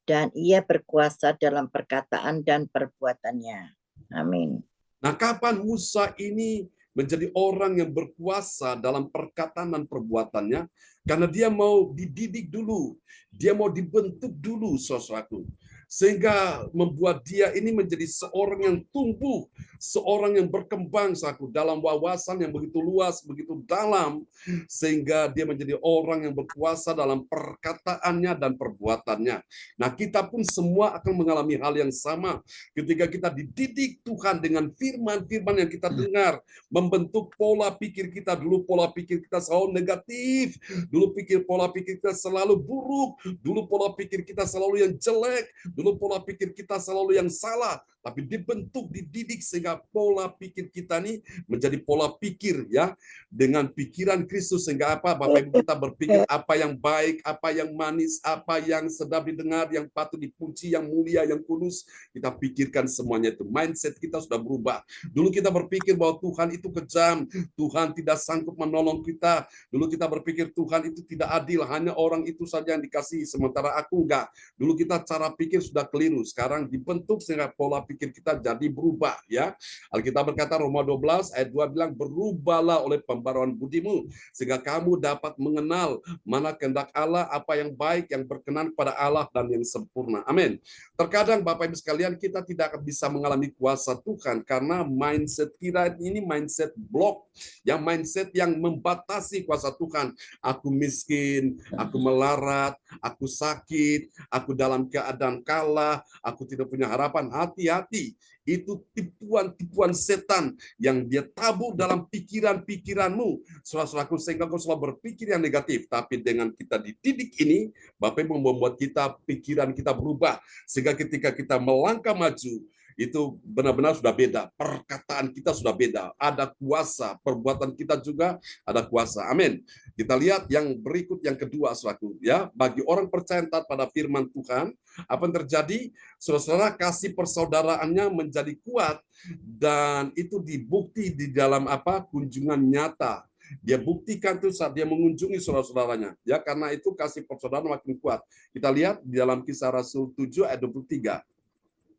dan ia berkuasa dalam perkataan dan perbuatannya. Amin. Nah, kapan Musa ini menjadi orang yang berkuasa dalam perkataan dan perbuatannya? Karena dia mau dididik dulu, dia mau dibentuk dulu, saudaraku. Sehingga membuat dia ini menjadi seorang yang tumbuh, seorang yang berkembang, saudaraku, dalam wawasan yang begitu luas, begitu dalam, sehingga dia menjadi orang yang berkuasa dalam perkataannya dan perbuatannya. Nah, kita pun semua akan mengalami hal yang sama ketika kita dididik Tuhan dengan firman-firman yang kita dengar, membentuk pola pikir kita. Dulu pola pikir kita selalu negatif, dulu pola pikir kita selalu buruk, dulu pola pikir kita selalu yang jelek, dulu pola pikir kita selalu yang salah, tapi dibentuk, dididik sehingga pola pikir kita ini menjadi pola pikir ya dengan pikiran Kristus. Sehingga apa? Bapak Ibu, kita berpikir apa yang baik, apa yang manis, apa yang sedap didengar, yang patut dipuji, yang mulia, yang kudus, kita pikirkan semuanya itu. Mindset kita sudah berubah. Dulu kita berpikir bahwa Tuhan itu kejam, Tuhan tidak sanggup menolong kita. Dulu kita berpikir Tuhan itu tidak adil, hanya orang itu saja yang dikasihi, sementara aku enggak. Dulu kita cara pikir sudah keliru. Sekarang dibentuk sehingga pola pikir kita jadi berubah ya. Alkitab berkata Roma 12 ayat 2 bilang berubahlah oleh pembaruan budimu sehingga kamu dapat mengenal mana kehendak Allah, apa yang baik, yang berkenan kepada Allah dan yang sempurna. Amin. Terkadang Bapak Ibu sekalian kita tidak bisa mengalami kuasa Tuhan karena mindset kita ini mindset blok, yang mindset yang membatasi kuasa Tuhan. Aku miskin, aku melarat, aku sakit, aku dalam keadaan kalah, aku tidak punya harapan. Hati-hati, itu tipuan-tipuan setan yang dia tabur dalam pikiran-pikiranmu. Saudara-saudaraku, sehingga kau selalu berpikir yang negatif. Tapi dengan kita dididik ini, Bapak Ibu membuat kita, pikiran kita berubah. Sehingga ketika kita melangkah maju, itu benar-benar sudah beda. Perkataan kita sudah beda. Ada kuasa. Perbuatan kita juga ada kuasa. Amin. Kita lihat yang berikut, yang kedua, saudaraku. Ya, bagi orang percaya taat pada firman Tuhan, apa yang terjadi? Saudara-saudara, kasih persaudaraannya menjadi kuat dan itu dibukti di dalam apa? Kunjungan nyata. Dia buktikan itu saat dia mengunjungi saudara-saudaranya. Ya, karena itu kasih persaudaraan makin kuat. Kita lihat di dalam Kisah Rasul 7 ayat 23.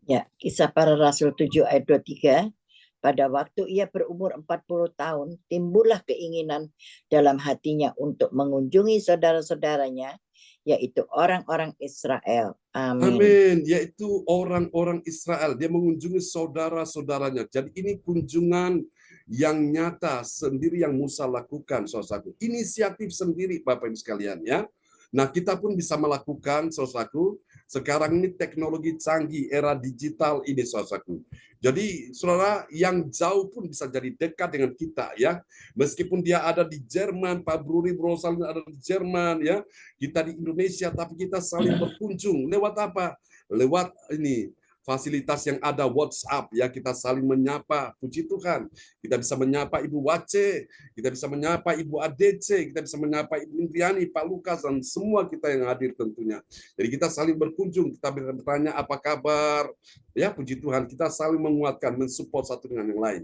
Ya, Kisah Para Rasul 7 ayat 23. Pada waktu ia berumur 40 tahun, timbullah keinginan dalam hatinya untuk mengunjungi saudara-saudaranya, yaitu orang-orang Israel. Amin. Amin. Yaitu orang-orang Israel. Dia mengunjungi saudara-saudaranya. Jadi ini kunjungan yang nyata sendiri yang Musa lakukan, saudaraku. Inisiatif sendiri, Bapak Ibu sekalian, ya. Nah, kita pun bisa melakukan, saudaraku. Sekarang ini teknologi canggih, era digital ini, saudaraku. Jadi, saudara, yang jauh pun bisa jadi dekat dengan kita, ya. Meskipun dia ada di Jerman, Pak Bruri Rosalin ada di Jerman, ya. Kita di Indonesia, tapi kita saling berkunjung. Lewat apa? Lewat ini fasilitas yang ada WhatsApp, ya, kita saling menyapa. Puji Tuhan, kita bisa menyapa Ibu Wace, kita bisa menyapa Ibu ADC, kita bisa menyapa Ibu Indriani, Pak Lukas, dan semua kita yang hadir tentunya. Jadi kita saling berkunjung, kita bertanya apa kabar, ya, puji Tuhan, kita saling menguatkan, mensupport satu dengan yang lain.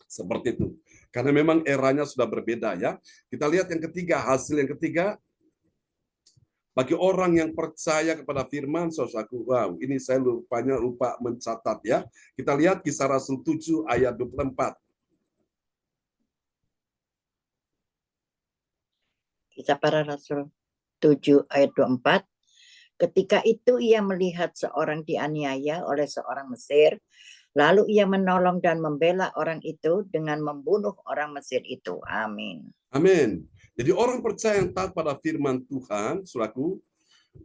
Seperti itu. Karena memang eranya sudah berbeda, ya. Kita lihat yang ketiga, hasil yang ketiga. Bagi orang yang percaya kepada firman, saudaraku, wow, ini saya lupa mencatat, ya. Kita lihat Kisah Rasul 7 ayat 24. Kisah Para Rasul 7 ayat 24. Ketika itu ia melihat seorang dianiaya oleh seorang Mesir, lalu ia menolong dan membela orang itu dengan membunuh orang Mesir itu. Amin. Amin. Jadi orang percaya yang taat pada firman Tuhan, saudaraku,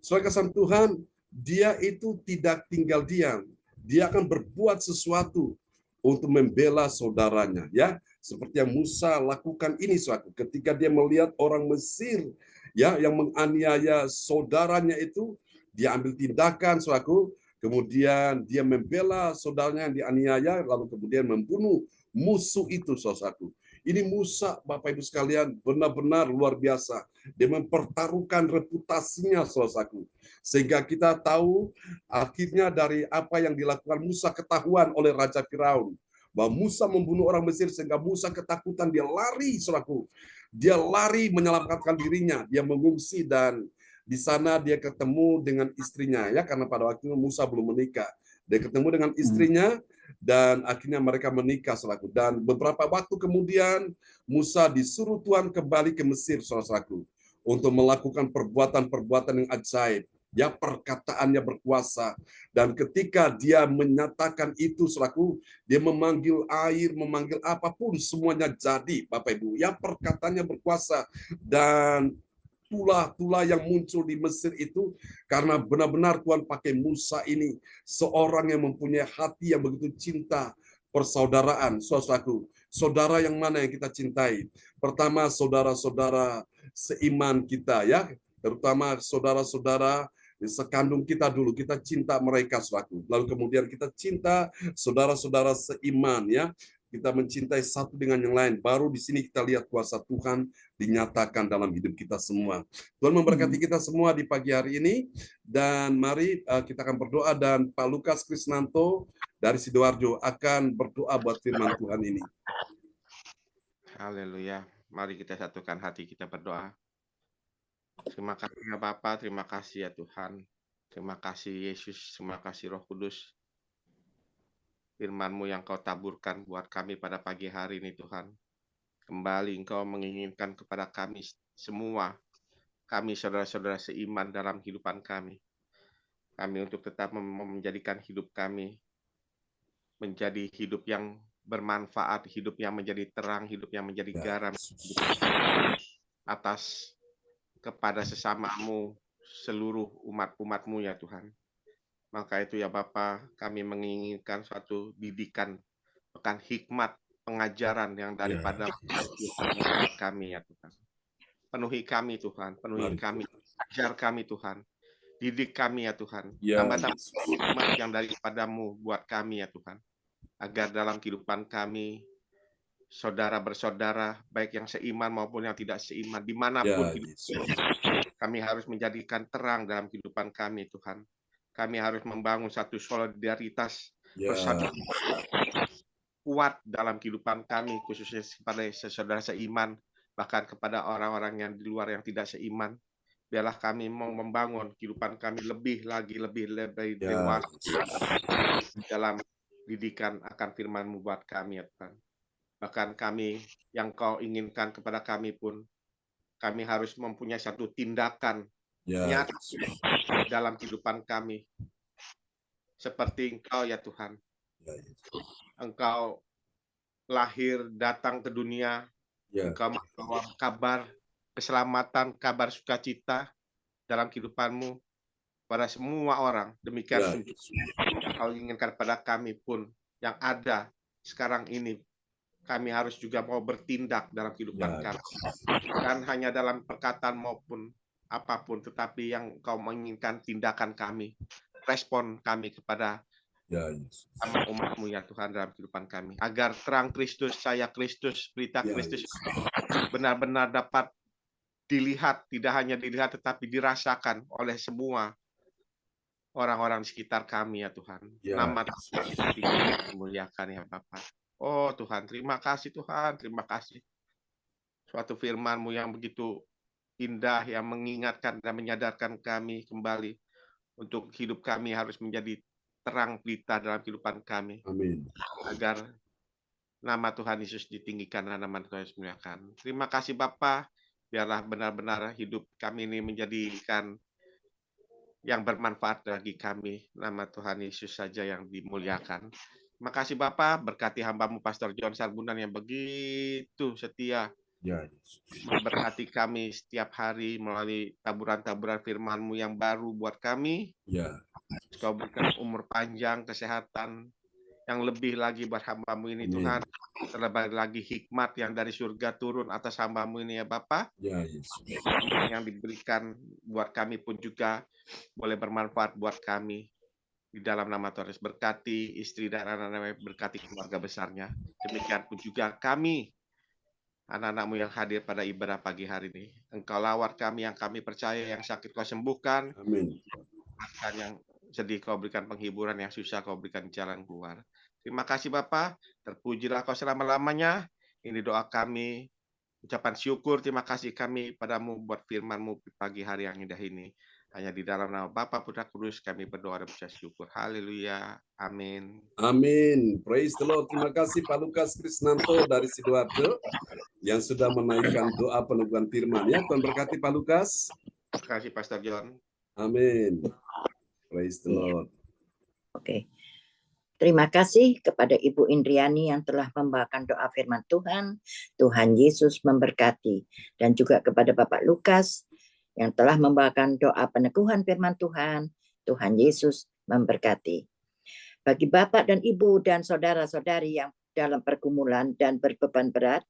saudara kasih Tuhan, dia itu tidak tinggal diam. Dia akan berbuat sesuatu untuk membela saudaranya, ya. Seperti yang Musa lakukan ini, saudaraku, ketika dia melihat orang Mesir, ya, yang menganiaya saudaranya itu, dia ambil tindakan, saudaraku, kemudian dia membela saudaranya yang dianiaya, lalu kemudian membunuh musuh itu, saudaraku. Ini Musa, Bapak Ibu sekalian, benar-benar luar biasa. Dia mempertaruhkan reputasinya, saudaraku. Sehingga kita tahu akhirnya dari apa yang dilakukan Musa ketahuan oleh Raja Firaun. Bahwa Musa membunuh orang Mesir sehingga Musa ketakutan, dia lari, saudaraku. Dia lari menyelamatkan dirinya, dia mengungsi dan di sana dia ketemu dengan istrinya, ya, karena pada waktu itu Musa belum menikah. Dia ketemu dengan istrinya dan akhirnya mereka menikah, saudaraku. Dan beberapa waktu kemudian Musa disuruh Tuhan kembali ke Mesir, saudaraku, untuk melakukan perbuatan-perbuatan yang ajaib. Ya, perkataannya berkuasa. Dan ketika dia menyatakan itu, saudaraku, dia memanggil air, memanggil apapun, semuanya jadi, Bapak Ibu. Ya, perkataannya berkuasa. Dan tulah-tulah yang muncul di Mesir itu karena benar-benar Tuhan pakai Musa ini, seorang yang mempunyai hati yang begitu cinta persaudaraan, saudaraku. Saudara yang mana yang kita cintai? Pertama, saudara-saudara seiman kita, ya, terutama saudara-saudara sekandung kita dulu, kita cinta mereka, saudaraku. Lalu kemudian kita cinta saudara-saudara seiman, ya. Kita mencintai satu dengan yang lain. Baru di sini kita lihat kuasa Tuhan dinyatakan dalam hidup kita semua. Tuhan memberkati kita semua di pagi hari ini. Dan mari kita akan berdoa dan Pak Lukas Krisnanto dari Sidoarjo akan berdoa buat firman Tuhan ini. Haleluya. Mari kita satukan hati kita berdoa. Terima kasih ya Bapa, terima kasih ya Tuhan. Terima kasih Yesus, terima kasih Roh Kudus. firman-Mu yang Kau taburkan buat kami pada pagi hari ini Tuhan. Kembali Engkau menginginkan kepada kami semua, kami saudara-saudara seiman dalam kehidupan kami. Kami untuk tetap menjadikan hidup kami menjadi hidup yang bermanfaat, hidup yang menjadi terang, hidup yang menjadi garam atas kepada sesamamu, seluruh umat-umat-Mu ya Tuhan. Maka itu ya Bapa, kami menginginkan suatu didikan, bahkan hikmat, pengajaran yang daripada Tuhan kami ya Tuhan. Penuhi kami Tuhan, penuhi kami, ajar kami Tuhan. Didik kami ya Tuhan. Tambah-tambah hikmat yang daripada-Mu buat kami ya Tuhan. Agar dalam kehidupan kami, saudara bersaudara, baik yang seiman maupun yang tidak seiman, dimanapun kami harus menjadikan terang dalam kehidupan kami Tuhan. Kami harus membangun satu solidaritas bersatu kuat dalam kehidupan kami, khususnya kepada saudara seiman, bahkan kepada orang-orang yang di luar yang tidak seiman. Biarlah kami mau membangun kehidupan kami lebih dewasa dalam didikan akan firman-Mu buat kami ya Tuhan. Bahkan kami yang Kau inginkan kepada kami pun, kami harus mempunyai satu tindakan nyata dalam kehidupan kami. Seperti Engkau ya Tuhan. Engkau lahir datang ke dunia, Engkau membawa kabar keselamatan, kabar sukacita dalam kehidupan-Mu pada semua orang. Demikian yang Kau inginkan pada kami pun yang ada sekarang ini. Kami harus juga mau bertindak dalam kehidupan kami. Dan hanya dalam perkataan maupun apapun, tetapi yang Kau menginginkan tindakan kami, respon kami kepada umat-Mu ya Tuhan dalam kehidupan kami. Agar terang Kristus, cahaya Kristus, berita Kristus benar-benar dapat dilihat, tidak hanya dilihat tetapi dirasakan oleh semua orang-orang di sekitar kami ya Tuhan. Nama Tuhan dimuliakan ya Bapa. Oh Tuhan, terima kasih Tuhan, terima kasih. Suatu firman-Mu yang begitu indah, yang mengingatkan dan menyadarkan kami kembali untuk hidup kami harus menjadi terang pelita dalam kehidupan kami. Amin. Agar nama Tuhan Yesus ditinggikan dan nama Tuhan Yesus dimuliakan. Terima kasih Bapa. Biarlah benar-benar hidup kami ini menjadikan yang bermanfaat bagi kami. Nama Tuhan Yesus saja yang dimuliakan. Terima kasih Bapa, berkati hamba-Mu Pastor John Sarbunan yang begitu setia memberkati kami setiap hari melalui taburan-taburan firman-Mu yang baru buat kami. Kau berikan umur panjang, kesehatan yang lebih lagi buat hamba-Mu ini Tuhan. Terlebih lagi hikmat yang dari surga turun atas hamba-Mu ini ya Bapa. Yang diberikan buat kami pun juga boleh bermanfaat buat kami. Di dalam nama Tuhan Yesus, berkati istri dan anak-anak, berkati keluarga besarnya. Demikian pun juga kami, anak-anak-Mu yang hadir pada ibadah pagi hari ini. Engkau lawat kami yang kami percaya, yang sakit Kau sembuhkan. Amin. Dan yang sedih Kau berikan penghiburan, yang susah Kau berikan jalan keluar. Terima kasih Bapa, terpujilah Kau selama-lamanya. Ini doa kami, ucapan syukur, terima kasih kami padamu buat firman-Mu pagi hari yang indah ini. Hanya di dalam nama Bapa, Putra, Kudus kami berdoa dan berucap syukur. Haleluya. Amin. Amin. Praise the Lord. Terima kasih Pak Lukas Krisnanto dari Sidoarjo yang sudah menaikkan doa peneguhan firman. Ya, Tuhan berkati Pak Lukas. Terima kasih Pastor John. Amin. Praise the Lord. Oke. Terima kasih kepada Ibu Indriani yang telah membawakan doa firman Tuhan. Tuhan Yesus memberkati. Dan juga kepada Bapak Lukas yang telah membawakan doa peneguhan firman Tuhan. Tuhan Yesus memberkati. Bagi Bapak dan Ibu dan saudara-saudari yang dalam pergumulan dan berbeban berat,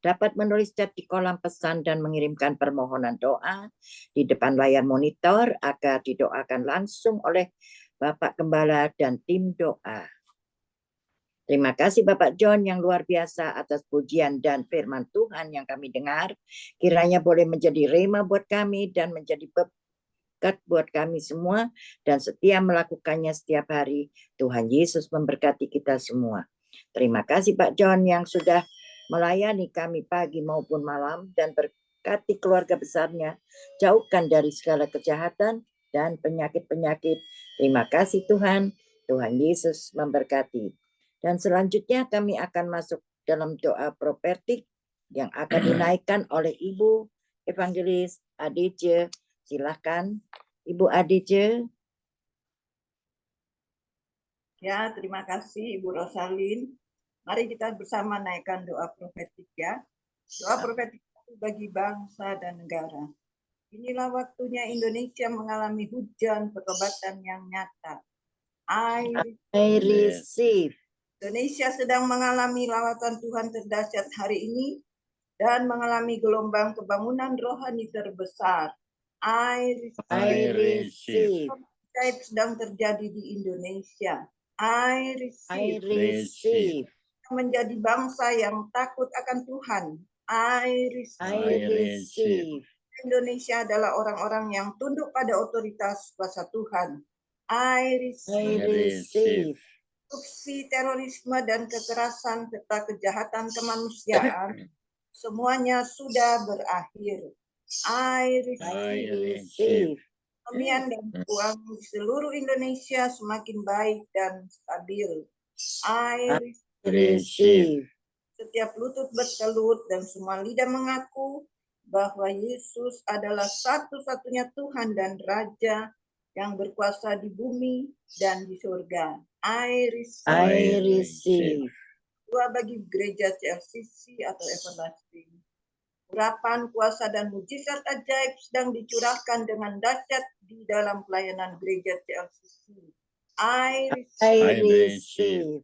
dapat menulis chat di kolom pesan dan mengirimkan permohonan doa di depan layar monitor agar didoakan langsung oleh Bapak Gembala dan tim doa. Terima kasih Bapak John yang luar biasa atas pujian dan firman Tuhan yang kami dengar. Kiranya boleh menjadi rema buat kami dan menjadi berkat buat kami semua dan setia melakukannya setiap hari. Tuhan Yesus memberkati kita semua. Terima kasih Pak John yang sudah melayani kami pagi maupun malam dan berkati keluarga besarnya. Jauhkan dari segala kejahatan dan penyakit-penyakit. Terima kasih Tuhan. Tuhan Yesus memberkati. Dan selanjutnya kami akan masuk dalam doa profetik yang akan dinaikkan oleh Ibu Evangelis ADJ. Silakan Ibu ADJ. Ya, terima kasih Ibu Rosalin. Mari kita bersama naikkan doa profetik ya. Doa profetik bagi bangsa dan negara. Inilah waktunya Indonesia mengalami hujan pertobatan yang nyata. I receive. Indonesia sedang mengalami lawatan Tuhan terdahsyat hari ini dan mengalami gelombang kebangunan rohani terbesar. I receive. Ajaib sedang terjadi di Indonesia. I receive. Menjadi bangsa yang takut akan Tuhan. I receive. Indonesia adalah orang-orang yang tunduk pada otoritas kuasa Tuhan. I receive. Korupsi, terorisme, dan kekerasan serta kejahatan kemanusiaan semuanya sudah berakhir. I receive. Perekonomian dan keuangan di seluruh Indonesia semakin baik dan stabil. I receive. Setiap lutut bertelut dan semua lidah mengaku bahwa Yesus adalah satu-satunya Tuhan dan Raja yang berkuasa di bumi dan di surga. I receive. Dua bagi gereja CLCC atau Everlasting. Urapan, kuasa, dan mujizat ajaib sedang dicurahkan dengan dahsyat di dalam pelayanan gereja CLCC. I receive.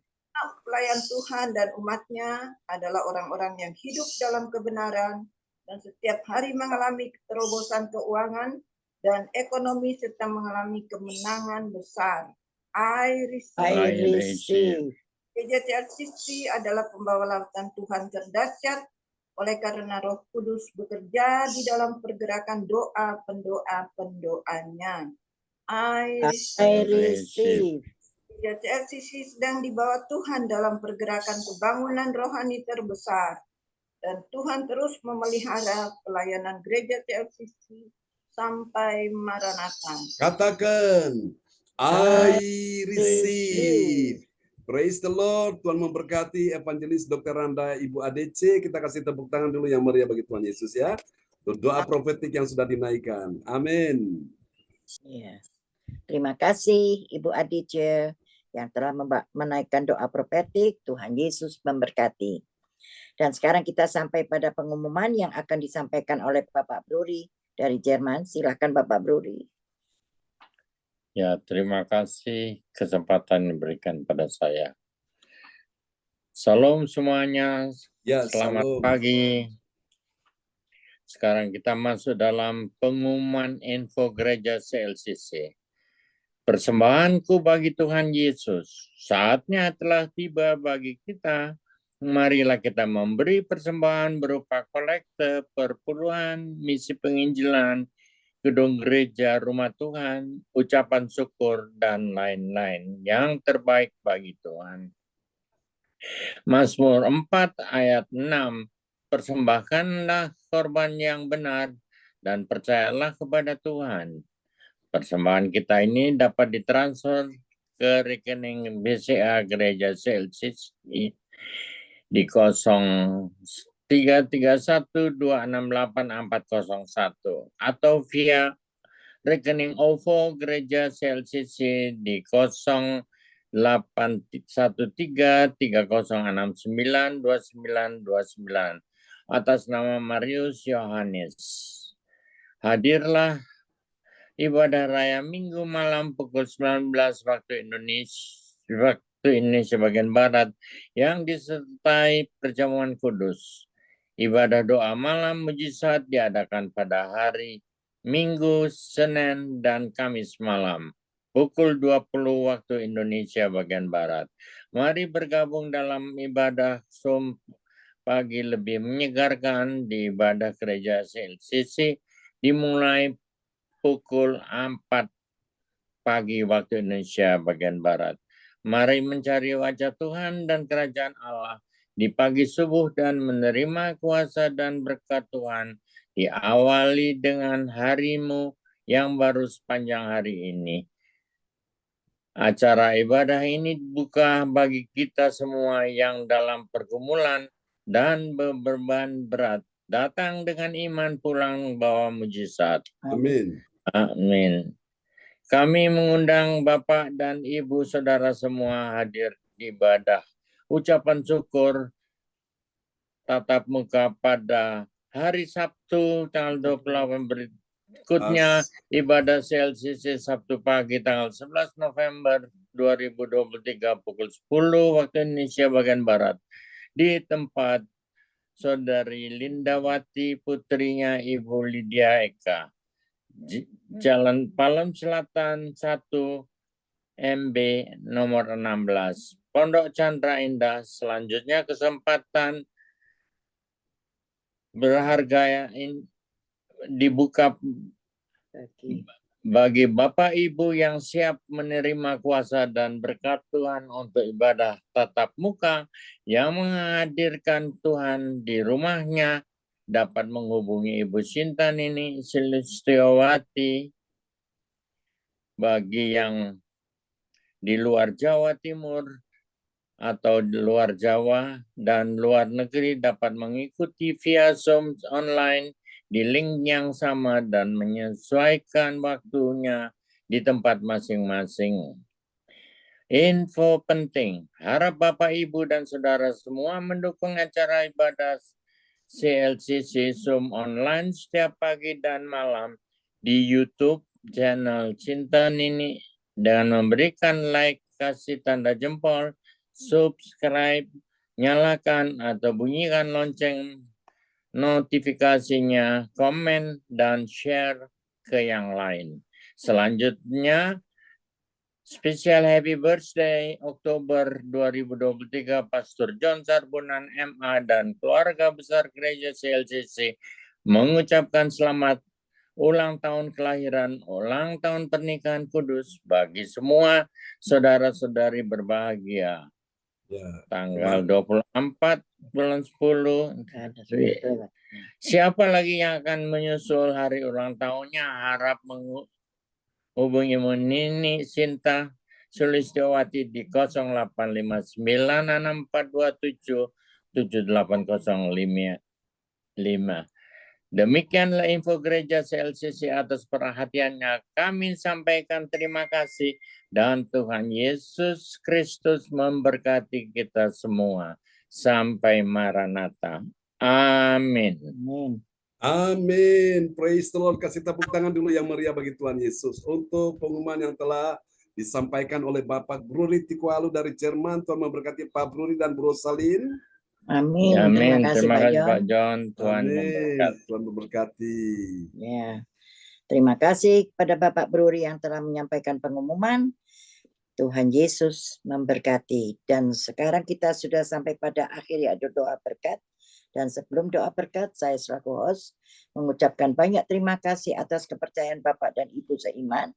Pelayan Tuhan dan umatnya adalah orang-orang yang hidup dalam kebenaran dan setiap hari mengalami keterobosan keuangan dan ekonomi serta mengalami kemenangan besar. I receive. Gereja CLCC adalah pembawa lawatan Tuhan terdahsyat oleh karena Roh Kudus bekerja di dalam pergerakan doa pendoanya. I receive. Gereja CLCC sedang dibawa Tuhan dalam pergerakan kebangunan rohani terbesar dan Tuhan terus memelihara pelayanan gereja CLCC sampai Maranatha. Katakan, I receive. Praise the Lord. Tuhan memberkati Evangelis Dr. Randa, Ibu ADC. Kita kasih tepuk tangan dulu yang meriah bagi Tuhan Yesus ya. Doa profetik yang sudah dinaikkan. Amin. Ya. Terima kasih Ibu ADC yang telah menaikkan doa profetik. Tuhan Yesus memberkati. Dan sekarang kita sampai pada pengumuman yang akan disampaikan oleh Bapak Bruri dari Jerman. Silakan Bapak Bruri. Ya, terima kasih kesempatan yang diberikan pada saya. Salam semuanya, Ya, selamat salam. pagi. Sekarang kita masuk dalam pengumuman info gereja CLCC. Persembahanku bagi Tuhan Yesus, saatnya telah tiba bagi kita. Marilah kita memberi persembahan berupa kolekte, perpuluhan, misi penginjilan, gedung gereja, rumah Tuhan, ucapan syukur, dan lain-lain yang terbaik bagi Tuhan. Mazmur 4 ayat 6, persembahkanlah korban yang benar dan percayalah kepada Tuhan. Persembahan kita ini dapat ditransfer ke rekening BCA Gereja CLCC di 0331268401 atau via rekening OVO Gereja CLCC di 081330692929 atas nama Marius Yohanes. Hadirlah ibadah raya Minggu malam pukul 19 waktu Indonesia bagian Barat yang disertai perjamuan kudus. Ibadah doa malam mujizat diadakan pada hari Minggu, Senin, dan Kamis malam pukul 20 waktu Indonesia bagian Barat. Mari bergabung dalam ibadah Zoom pagi lebih menyegarkan di ibadah gereja CLCC dimulai pukul 4 pagi waktu Indonesia bagian Barat. Mari mencari wajah Tuhan dan kerajaan Allah di pagi subuh dan menerima kuasa dan berkat Tuhan. Diawali dengan harimu yang baru sepanjang hari ini. Acara ibadah ini buka bagi kita semua yang dalam pergumulan dan beban berat. Datang dengan iman, pulang bawa mujizat. Amin. Amin. Kami mengundang Bapak dan Ibu Saudara semua hadir di ibadah ucapan syukur tatap muka pada hari Sabtu tanggal 28 berikutnya, ibadah CLCC Sabtu pagi tanggal 11 November 2023 pukul 10 waktu Indonesia bagian Barat di tempat Saudari Lindawati putrinya Ibu Lydia Eka, Jalan Palem Selatan 1 MB nomor 16, Pondok Chandra Indah. Selanjutnya kesempatan berharga dibuka bagi Bapak Ibu yang siap menerima kuasa dan berkat Tuhan untuk ibadah tatap muka yang menghadirkan Tuhan di rumahnya, dapat menghubungi Ibu Sinta Nini Sulistiawati. Bagi yang di luar Jawa Timur atau di luar Jawa dan luar negeri dapat mengikuti via Zoom online di link yang sama dan menyesuaikan waktunya di tempat masing-masing. Info penting, harap Bapak, Ibu, dan Saudara semua mendukung acara ibadah CLCC Zoom online setiap pagi dan malam di YouTube channel Cinta Nini dengan memberikan like, kasih tanda jempol, subscribe, nyalakan atau bunyikan lonceng notifikasinya, komen, dan share ke yang lain. Selanjutnya, spesial happy birthday Oktober 2023 Pastor John Sarbunan MA dan keluarga besar gereja CLCC mengucapkan selamat ulang tahun kelahiran, ulang tahun pernikahan kudus bagi semua saudara-saudari berbahagia. Ya, Tanggal 24 bulan 10. Siapa lagi yang akan menyusul hari ulang tahunnya? Harap menghubungi Nini Sinta Sulistiawati di 085964277805. Demikianlah info gereja CLCC atas perhatiannya. Kami sampaikan terima kasih dan Tuhan Yesus Kristus memberkati kita semua. Sampai Maranatha. Amin. Amin. Praise the Lord. Kasih tepuk tangan dulu yang meriah bagi Tuhan Yesus. Untuk pengumuman yang telah disampaikan oleh Bapak Bruri Tikualu dari Jerman. Tuhan memberkati Pak Bruri dan Bro Salin. Amin. Amin. Terima kasih Pak John. Pak John. Tuhan Amin. memberkati. Tuhan memberkati. Ya. Terima kasih kepada Bapak Bruri yang telah menyampaikan pengumuman. Tuhan Yesus memberkati. Dan sekarang kita sudah sampai pada akhir yaitu doa berkat. Dan sebelum doa berkat, saya selaku host mengucapkan banyak terima kasih atas kepercayaan Bapak dan Ibu seiman.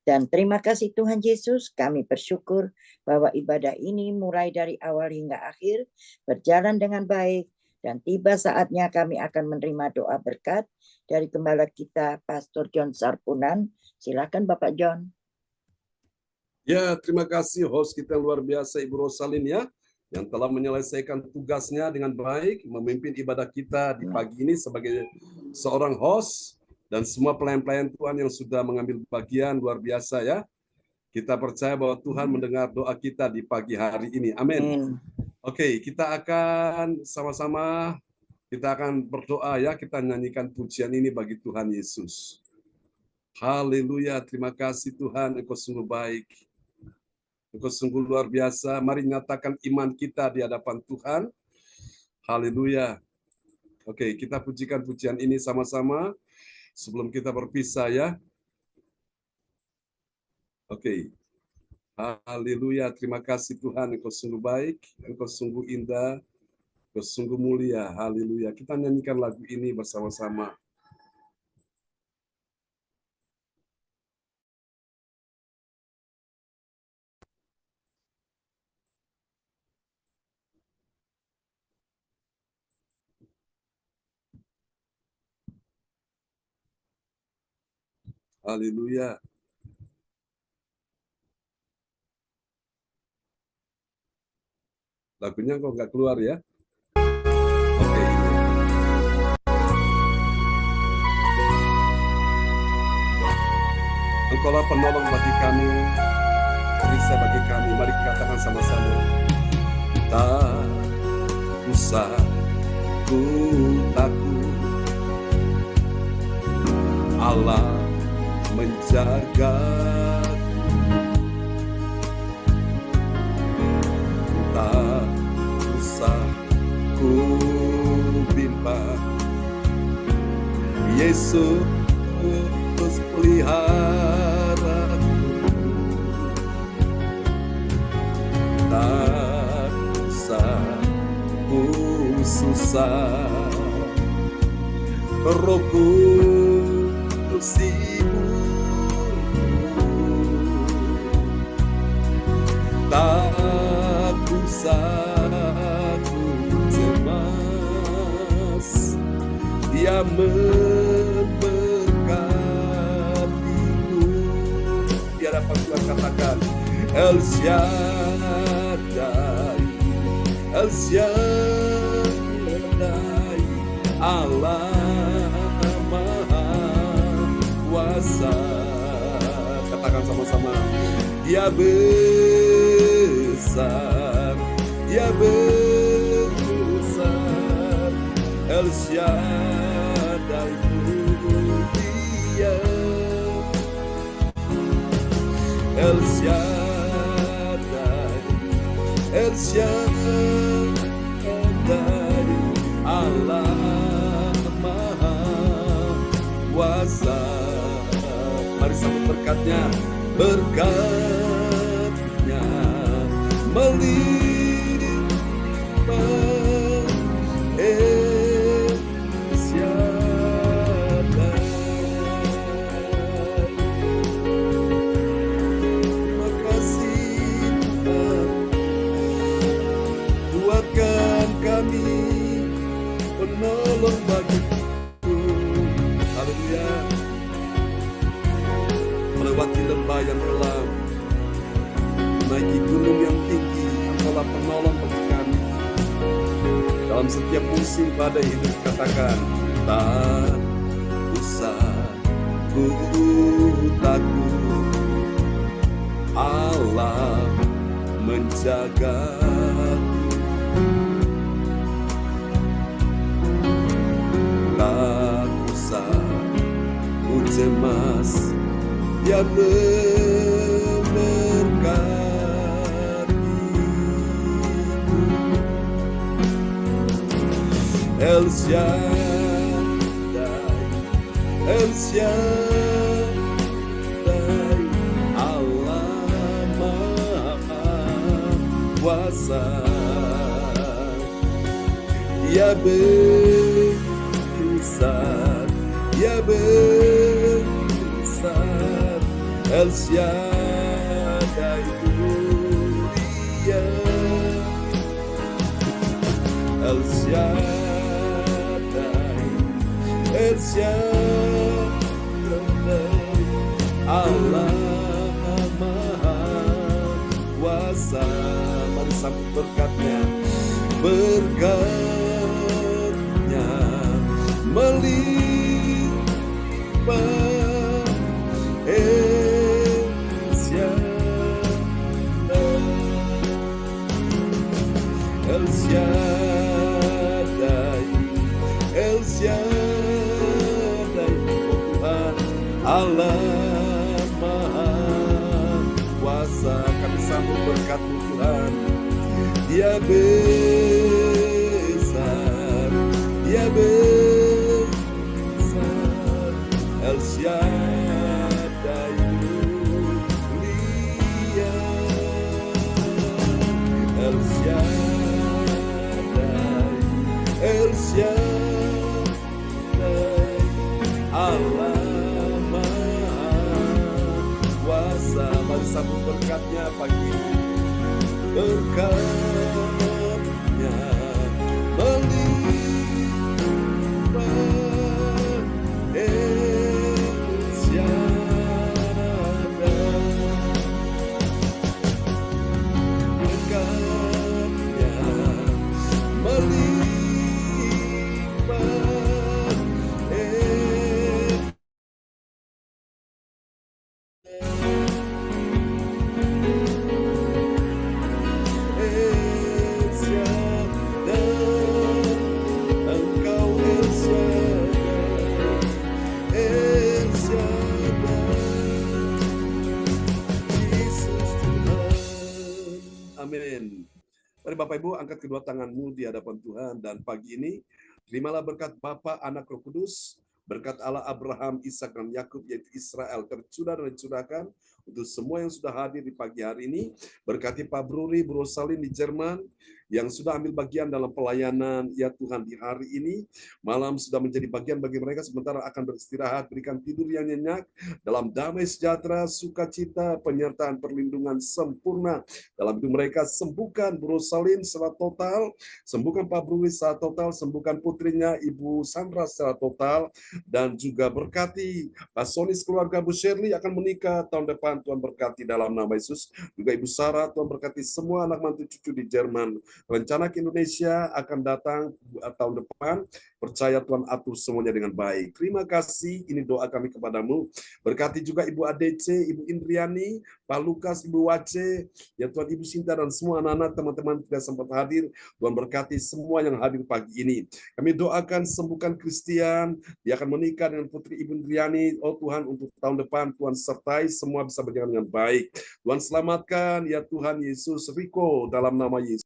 Dan terima kasih Tuhan Yesus, kami bersyukur bahwa ibadah ini mulai dari awal hingga akhir berjalan dengan baik. Dan tiba saatnya kami akan menerima doa berkat dari gembala kita, Pastor John Sarpunan. Silakan Bapak John. Ya, terima kasih host kita luar biasa Ibu Rosalin ya, yang telah menyelesaikan tugasnya dengan baik, memimpin ibadah kita di pagi ini sebagai seorang host, dan semua pelayan-pelayan Tuhan yang sudah mengambil bagian luar biasa ya. Kita percaya bahwa Tuhan mendengar doa kita di pagi hari ini. Amin. Oke, kita akan sama-sama, kita akan berdoa ya, kita nyanyikan pujian ini bagi Tuhan Yesus. Haleluya, terima kasih Tuhan, Engkau sungguh baik. Engkau sungguh luar biasa. Mari nyatakan iman kita di hadapan Tuhan. Haleluya. Oke, kita pujikan pujian ini sama-sama sebelum kita berpisah ya. Oke. Haleluya. Terima kasih Tuhan. Engkau sungguh baik. Engkau sungguh indah. Engkau sungguh mulia. Haleluya. Kita nyanyikan lagu ini bersama-sama. Haleluya. Lagunya kok nggak keluar ya? Oke, ini. Engkaulah penolong bagi kami, perisai bagi kami. Mari katakan sama-sama. Tak usah ku takut, Allah menjagaku. Tak usah ku bimbang, Yesus peliharaku. Tak usah ku susah, Roh Kudus tak usah ku cemas, Dia memberkatiku. Biar apa Tuhan katakan, El Shaddai, El Shaddai, Allah Maha Kuasa. Katakan sama-sama, Dia besar, Dia besar, El Shaddai Dia, El Shaddai, El Shaddai, Allah Maha Kuasa. Mari sambut berkatnya, berkatnya melimpah, El Shaddai. Terima kasih Tuhan, kuatkan kami, penolong bagiku. Haleluya. Melewati lembah yang gelap, naiki gunung yang tinggi, Engkaulah penolong bagi kami. Dalam setiap musim badai hidup, katakan, tak usah ku takut, Allah menjagaku. Tak usah ku cemas, Dia memberkatiku. El Shaddai, El Shaddai, Allah Maha Kuasa. Dia besar, Dia besar, El Shaddai Dia, El Shaddai, El Shaddai, Allah Maha Kuasa. Mari sambut berkatnya, berkatnya melimpah, El Shaddai, El Shaddai, El Shaddai, Tuhan Allah Maha Kuasa. Kami sambut berkat-Mu Tuhan, Dia besar, Dia besar, El Shaddai mulia, El Shaddai, El Shaddai, Allah Maha Kuasa. Mari sambut berkat-Nya pagi ini, berkat-Nya melimpah, El Shaddai, berkat-Nya Mari Bapak Ibu angkat kedua tanganmu di hadapan Tuhan, dan pagi ini terimalah berkat Bapa, Anak, Roh Kudus, berkat Allah Abraham, Ishak dan Yakub yaitu Israel tercurah dan dicurahkan untuk semua yang sudah hadir di pagi hari ini. Berkati Pak Bruri, Bro Salin di Jerman yang sudah ambil bagian dalam pelayanan ya Tuhan di hari ini. Malam sudah menjadi bagian bagi mereka, sementara akan beristirahat, berikan tidur yang nyenyak dalam damai sejahtera, sukacita, penyertaan perlindungan sempurna dalam hidup mereka. Sembuhkan Bro Salin secara total, sembuhkan Pak Bruri secara total, sembuhkan putrinya Ibu Sandra secara total, dan juga berkati Pak Sonis keluarga Bu Shirley akan menikah tahun depan. Tuhan berkati dalam nama Yesus. Juga Ibu Sarah, Tuhan berkati semua anak mantu cucu di Jerman. Rencana ke Indonesia akan datang tahun depan. Percaya Tuhan atur semuanya dengan baik. Terima kasih, ini doa kami kepadamu. Berkati juga Ibu ADC, Ibu Indriani, Pak Lukas, Ibu Wace, ya Tuhan, Ibu Sinta, dan semua anak-anak teman-teman tidak sempat hadir. Tuhan berkati semua yang hadir pagi ini. Kami doakan sembuhkan Christian, dia akan menikah dengan putri Ibu Indriani. Oh Tuhan, untuk tahun depan Tuhan sertai semua bisa berjalan dengan baik. Tuhan selamatkan ya Tuhan Yesus Riko dalam nama Yesus.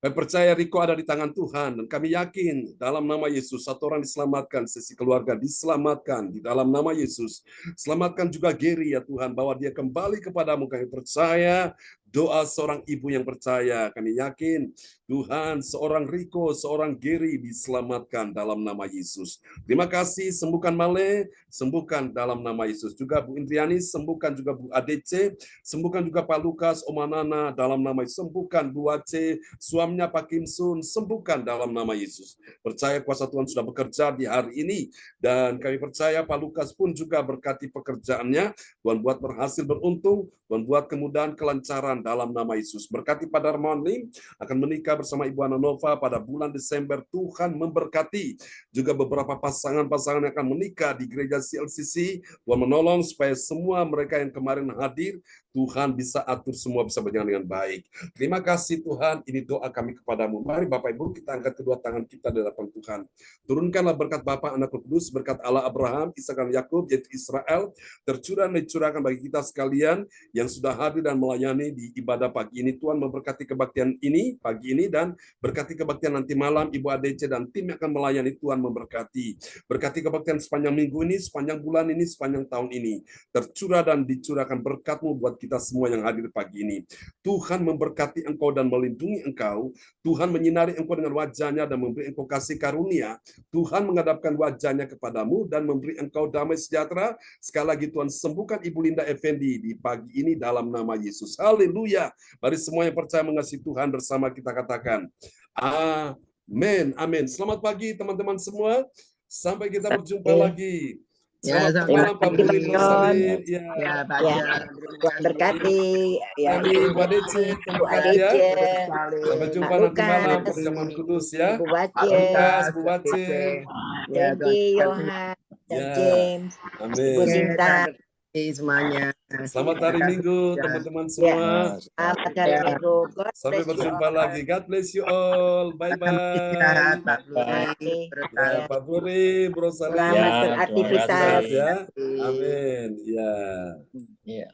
Kami percaya Riko ada di tangan Tuhan, dan kami yakin dalam nama Yesus satu orang diselamatkan, sesi keluarga diselamatkan di dalam nama Yesus. Selamatkan juga Gary ya Tuhan, bahwa dia kembali kepadamu. Kami percaya doa seorang ibu yang percaya. Kami yakin Tuhan, seorang Riko, seorang Gary diselamatkan dalam nama Yesus. Terima kasih, sembuhkan Male, sembuhkan dalam nama Yesus. Juga Bu Indriani, sembuhkan juga Bu ADC, sembuhkan juga Pak Lukas, Oma Nana dalam nama Yesus. Sembuhkan Bu Wace, suaminya Pak Kim Sun, sembuhkan dalam nama Yesus. Percaya kuasa Tuhan sudah bekerja di hari ini, dan kami percaya Pak Lukas pun juga berkati pekerjaannya. Tuhan buat berhasil beruntung, Tuhan buat kemudahan kelancaran dalam nama Yesus. Berkati Pak Darmawan Lim akan menikah bersama Ibu Ana Nova pada bulan Desember. Tuhan memberkati juga beberapa pasangan-pasangan yang akan menikah di gereja CLCC. Tuhan menolong supaya semua mereka yang kemarin hadir, Tuhan bisa atur semua bisa berjalan dengan baik. Terima kasih Tuhan, ini doa kami kepadamu. Mari Bapak Ibu kita angkat kedua tangan kita di hadapan Tuhan. Turunkanlah berkat Bapa, Anak, Roh Kudus, berkat Allah Abraham, Ishak dan Yakub yaitu Israel tercurah dan dicurahkan bagi kita sekalian yang sudah hadir dan melayani di ibadah pagi ini. Tuhan memberkati kebaktian ini pagi ini, dan berkati kebaktian nanti malam. Ibu ADC dan tim yang akan melayani, Tuhan memberkati. Berkati kebaktian sepanjang minggu ini, sepanjang bulan ini, sepanjang tahun ini. Tercurah dan dicurahkan berkat-Mu buat kita semua yang hadir pagi ini. Tuhan memberkati engkau dan melindungi engkau. Tuhan menyinari engkau dengan wajahnya dan memberi engkau kasih karunia. Tuhan menghadapkan wajahnya kepadamu dan memberi engkau damai sejahtera. Sekali lagi Tuhan sembuhkan Ibu Linda Effendi di pagi ini dalam nama Yesus. Haleluya. Mari semua yang percaya mengasihi Tuhan bersama kita katakan amin. Amin. Selamat pagi teman-teman semua. Sampai kita berjumpa lagi. Ya, Selamat terima malam Pak Budi, Bu Salin. Ya, Pak Ya, Jan, terima Tuhan kasih. berkati. Ya, Kami Bu ADC, Bu berkati ya. ADC, Sampai jumpa Pak nanti malam Lukas, perjamuan kudus ya. Bu Pak Pak Wace, Lukas, Lukas, Bu Wace. ya, Tuhan Randy, berkati. Yohan, dan Ya, James, Ibu amin. Sinta. Tuhan berkati semuanya. Selamat hari Terima kasih, Minggu Jan. teman-teman Ya, semua. selamat hari Ya, Minggu. God Sampai bless you berjumpa all. lagi. God bless you all. Salam istirahat, Bye-bye. Pak Budi, Bye. Bro Ya, Salin. Pak Buri, Bro Salin. Selamat Ya, terima beraktivitas. Sehat kasih. ya. Terima kasih. Amin. Ya. Ya.